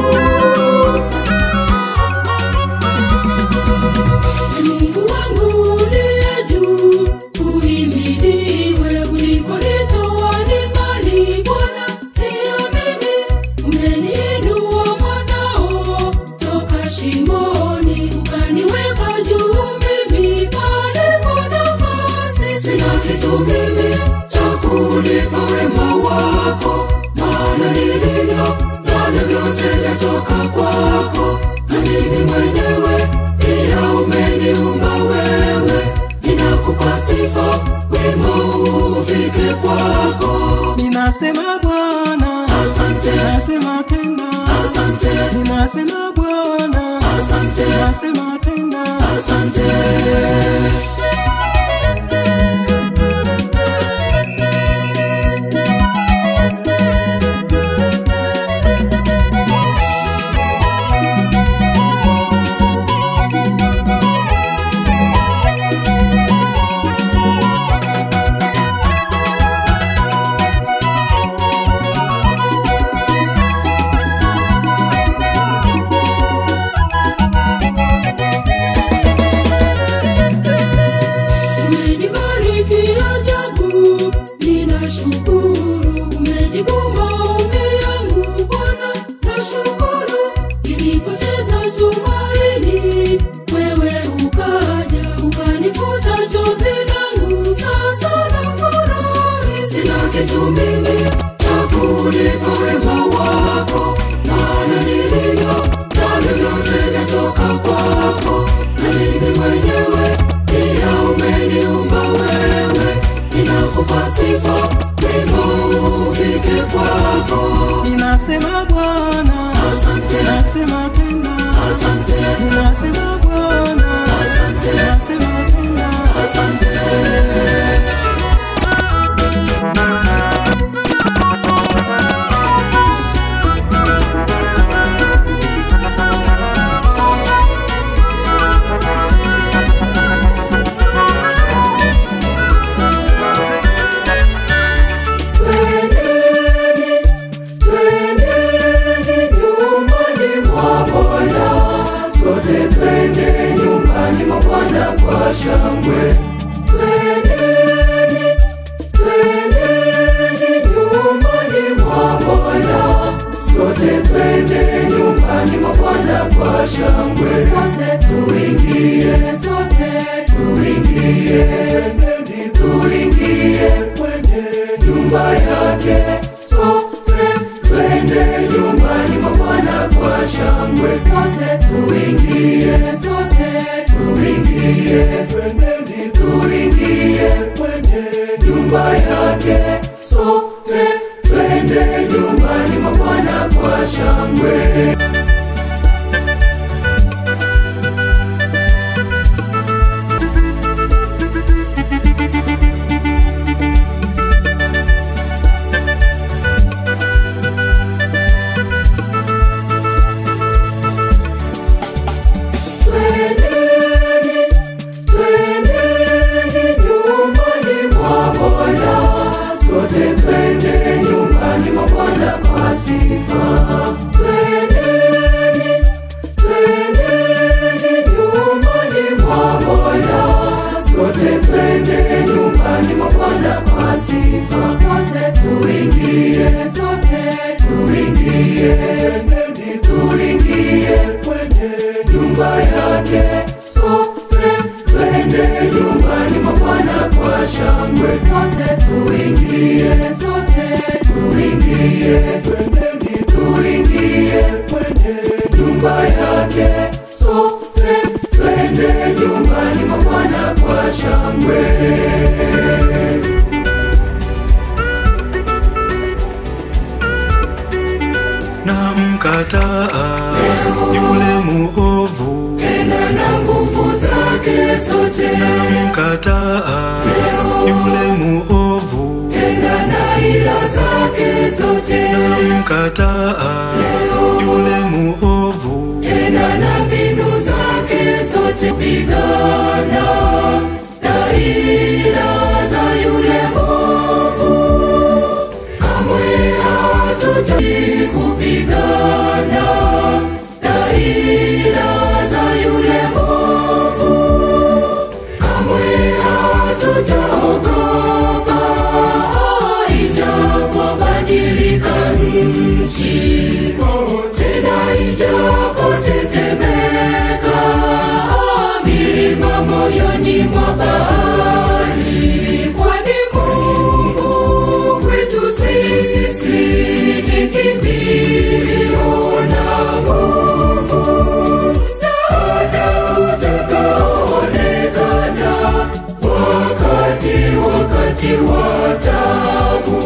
Mungu wangu uliye juu, uhimidiwe, ulikonitoa ni mbali Bwana, siamini. Umeniinua mwanao toka shimoni, ukaniweka juu mimi palipo nafasi. Sina kitu mimi cha kulipa wema wako, maana nilivyo navyo vyote vyatoka kwako, na mimi mwenyewe pia umeniumba wewe. Ninakupa sifa, wema ufike kwako. Ninasema Bwana Asante, nasema tena asante, ninasema Bwana asante, nasema tena asante. Ninasema Bwana Asante, nasema tena asante, ninasema Bwana asante, nasema tena asante. Shangwe, twendeni, twendeni nyumbani mwa Bwana. Sote twende nyumbani mwa Bwana kwa shangwe. Sote tuingie, sote tuingie, twendeni tuingie kwenye nyumba yake. Sote twende nyumbani mwa Bwana kwa shangwe. Sote tuingie, sote tuingie, twendeni tuingie kwenye nyumba yake. Sote twende nyumbani mwa Bwana kwa shangwe. Namkataa yule muovu, tena na nguvu zake zote. namkataa yule muovu, tena na ila zake zote namkataa yule muovu, tena na mbinu zake zote. Pigana na ila za yule mwovu, kamwe hatutaki kupigana na ila za yule mwovu, kamwe hatutaogopa ijapobadilika nchi, tena ijapotetemeka milima moyoni mwa bahari. Kwani Mungu kwetu sisi ni kimbilio na nguvu, msaada utakaoonekana wakati wa taabu.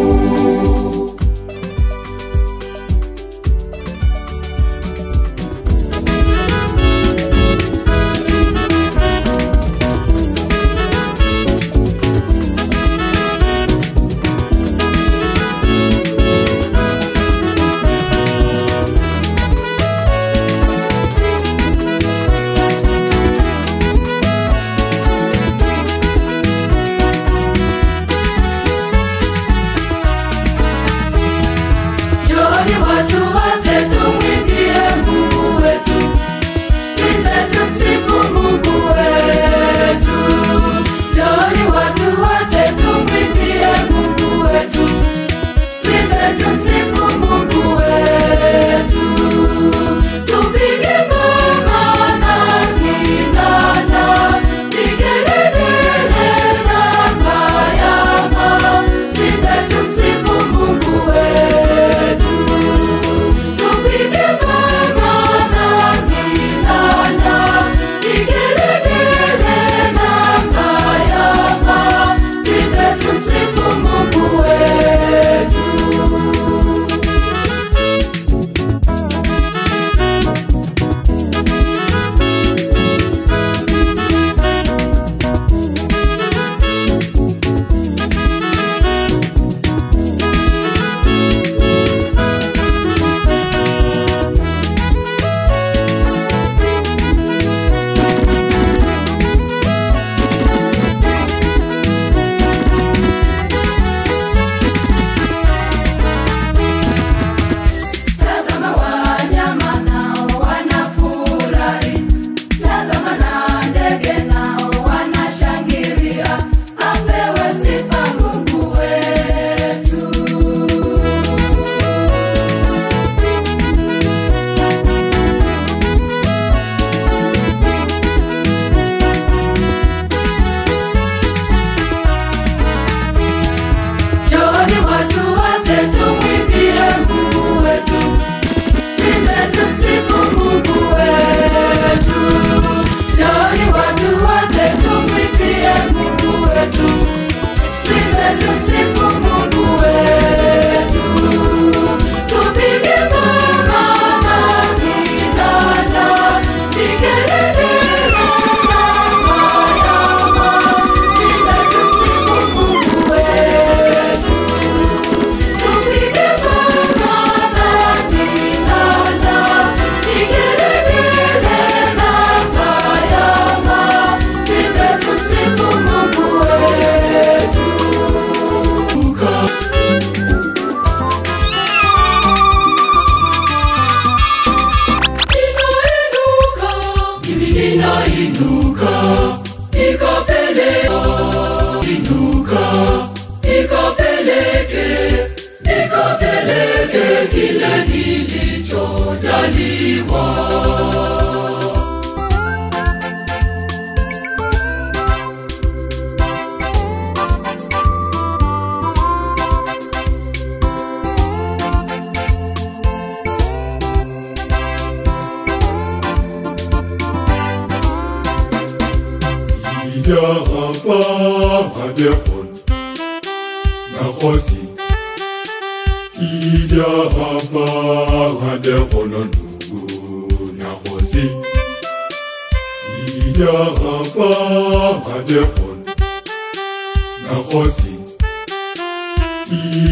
Nakosi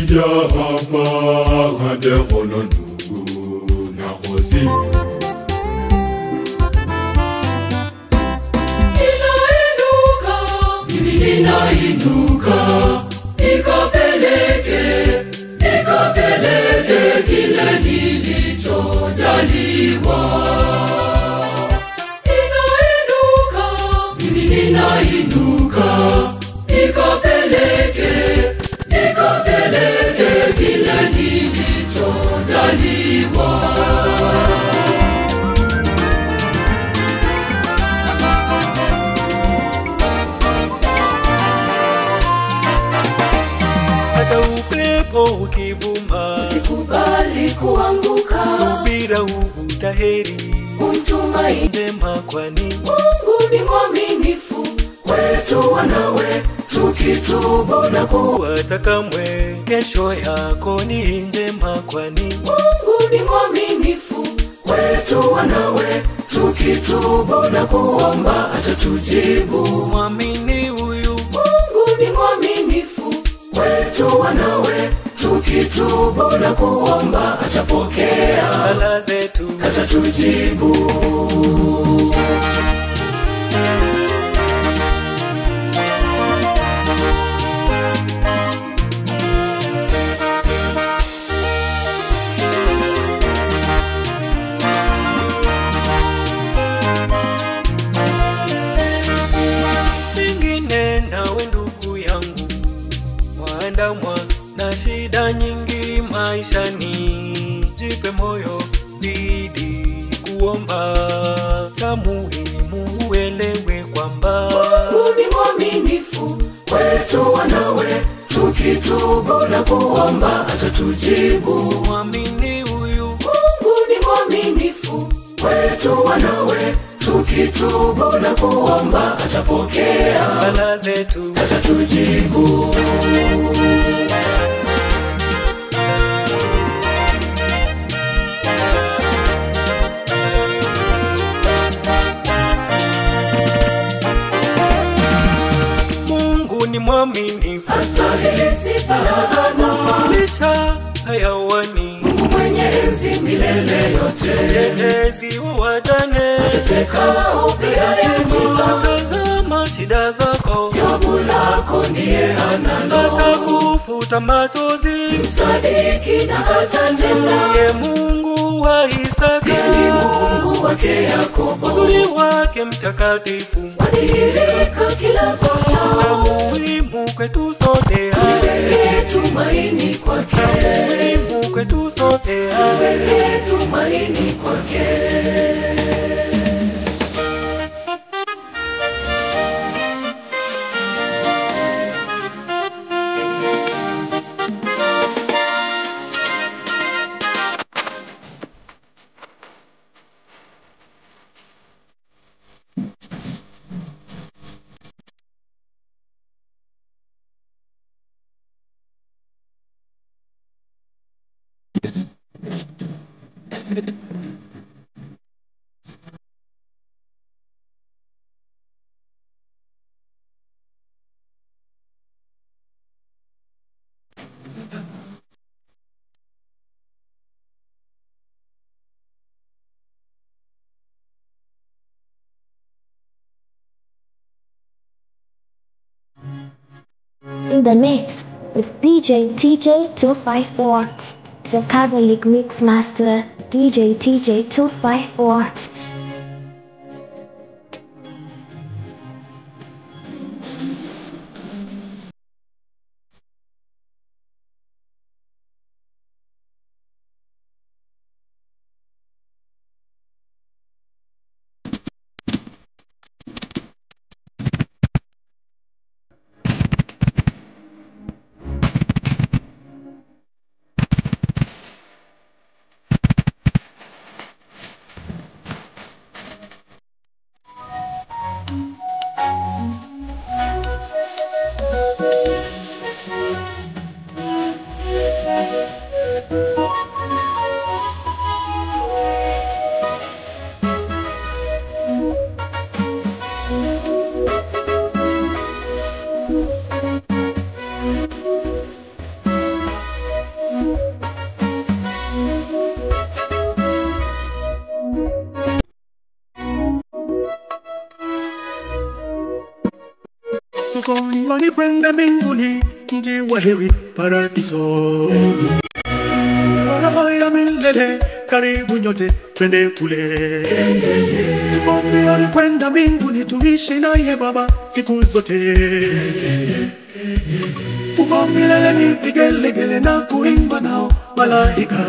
Ida hapa Hade hono ndugu Nakosi Ninainuka, nikapeleke kile nilichojaliwa. Ninainuka, nikapeleke kile nilichojaliwa. Hata upepo ukivuma, Sikubali kuanguka, subira huvuta heri. Umtumaini Njema kwani Mungu ni mwaminifu kwetu wanawe, tukitubu na kuwata kamwe. Kesho yako ni njema kwani Mungu ni mwaminifu kwetu wanawe, tukitubu na kuomba atatujibu. mwamini huyu. Mungu ni mwaminifu kwetu wanawe, tukitubu na kuomba atapokea Sala zetu atatujibu. Pengine nawe ndugu yangu waandamwa na shida nyingi maishani. Jipe moyo, zidi kuomba. Cha muhimu uelewe kwamba Mungu ni mwaminifu kwetu wanawe, tukitubu na kuomba atatujibu. mwamini huyu. Mungu ni mwaminifu kwetu wanawe, tukitubu na kuomba atapokea Sala zetu atatujibu. Mungu ni mwaminifu, Astahili sifa na adhama, lisha hayawani. Mungu mwenye enzi milele yote, Mtetezi wa wajane, sekao pia yatima, tazama shida zako. Jobu lako ndiye analo, Atakufuta machozi. sadiki na atatenda. Ndiye Mungu wa Isaka, Ndiye Mungu wake Yakobo, uzuri wake mtakatifu. wadhihirika kila Cha kona, muhimu kwetu sote, tuweke tumaini kwake, muhimu kwetu sote. tuweke tumaini kwake. In the mix with DJ TJ254. The Catholic Mix Master, DJ TJ254. wako imani kwenda mbinguni, mji wa heri paradiso. Raha ya milele, karibu nyote twende kule. Tuombe kwenda mbinguni, tuishi naye Baba siku zote. Uko milele ni vigelegele na kuimba nao malaika.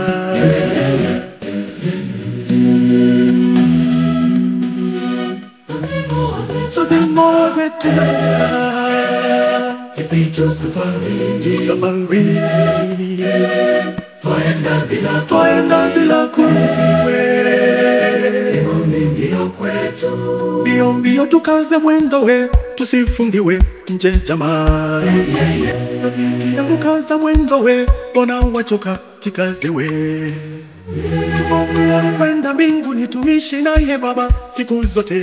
Tuzimoze tena, sisi tusafari. Twaenda bila kuwe, mbio mbio tukaze mwendo we, tusifungiwe nje jamani. Tukaza mwendo we, bona wachoka tikaze we. Kwenda mbinguni tuishi naye Baba siku zote.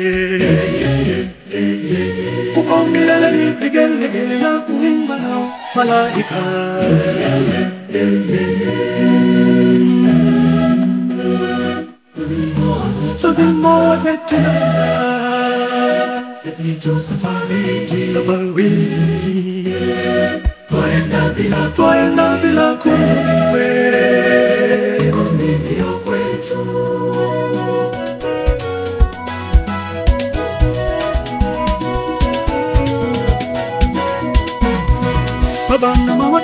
Uko milele ni vigelegele na kuimba nao malaika. Tuzimoze tena, tusafari. Twaenda bila kuwe, Baba na mama.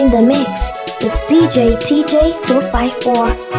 In the mix with DJ TJ254.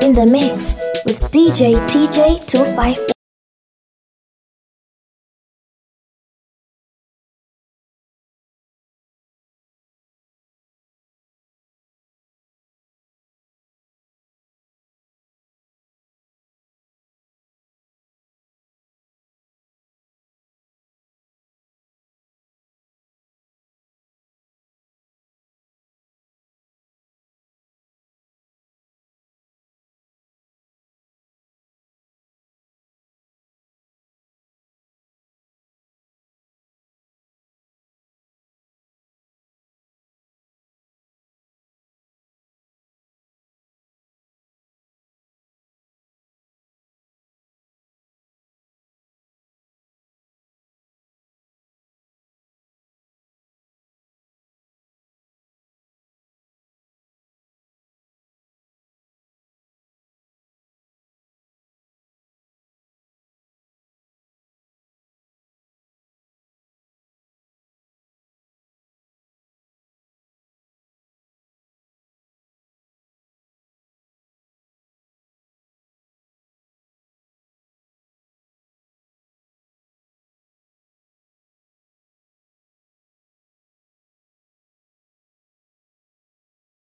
In the mix with DJ TJ254.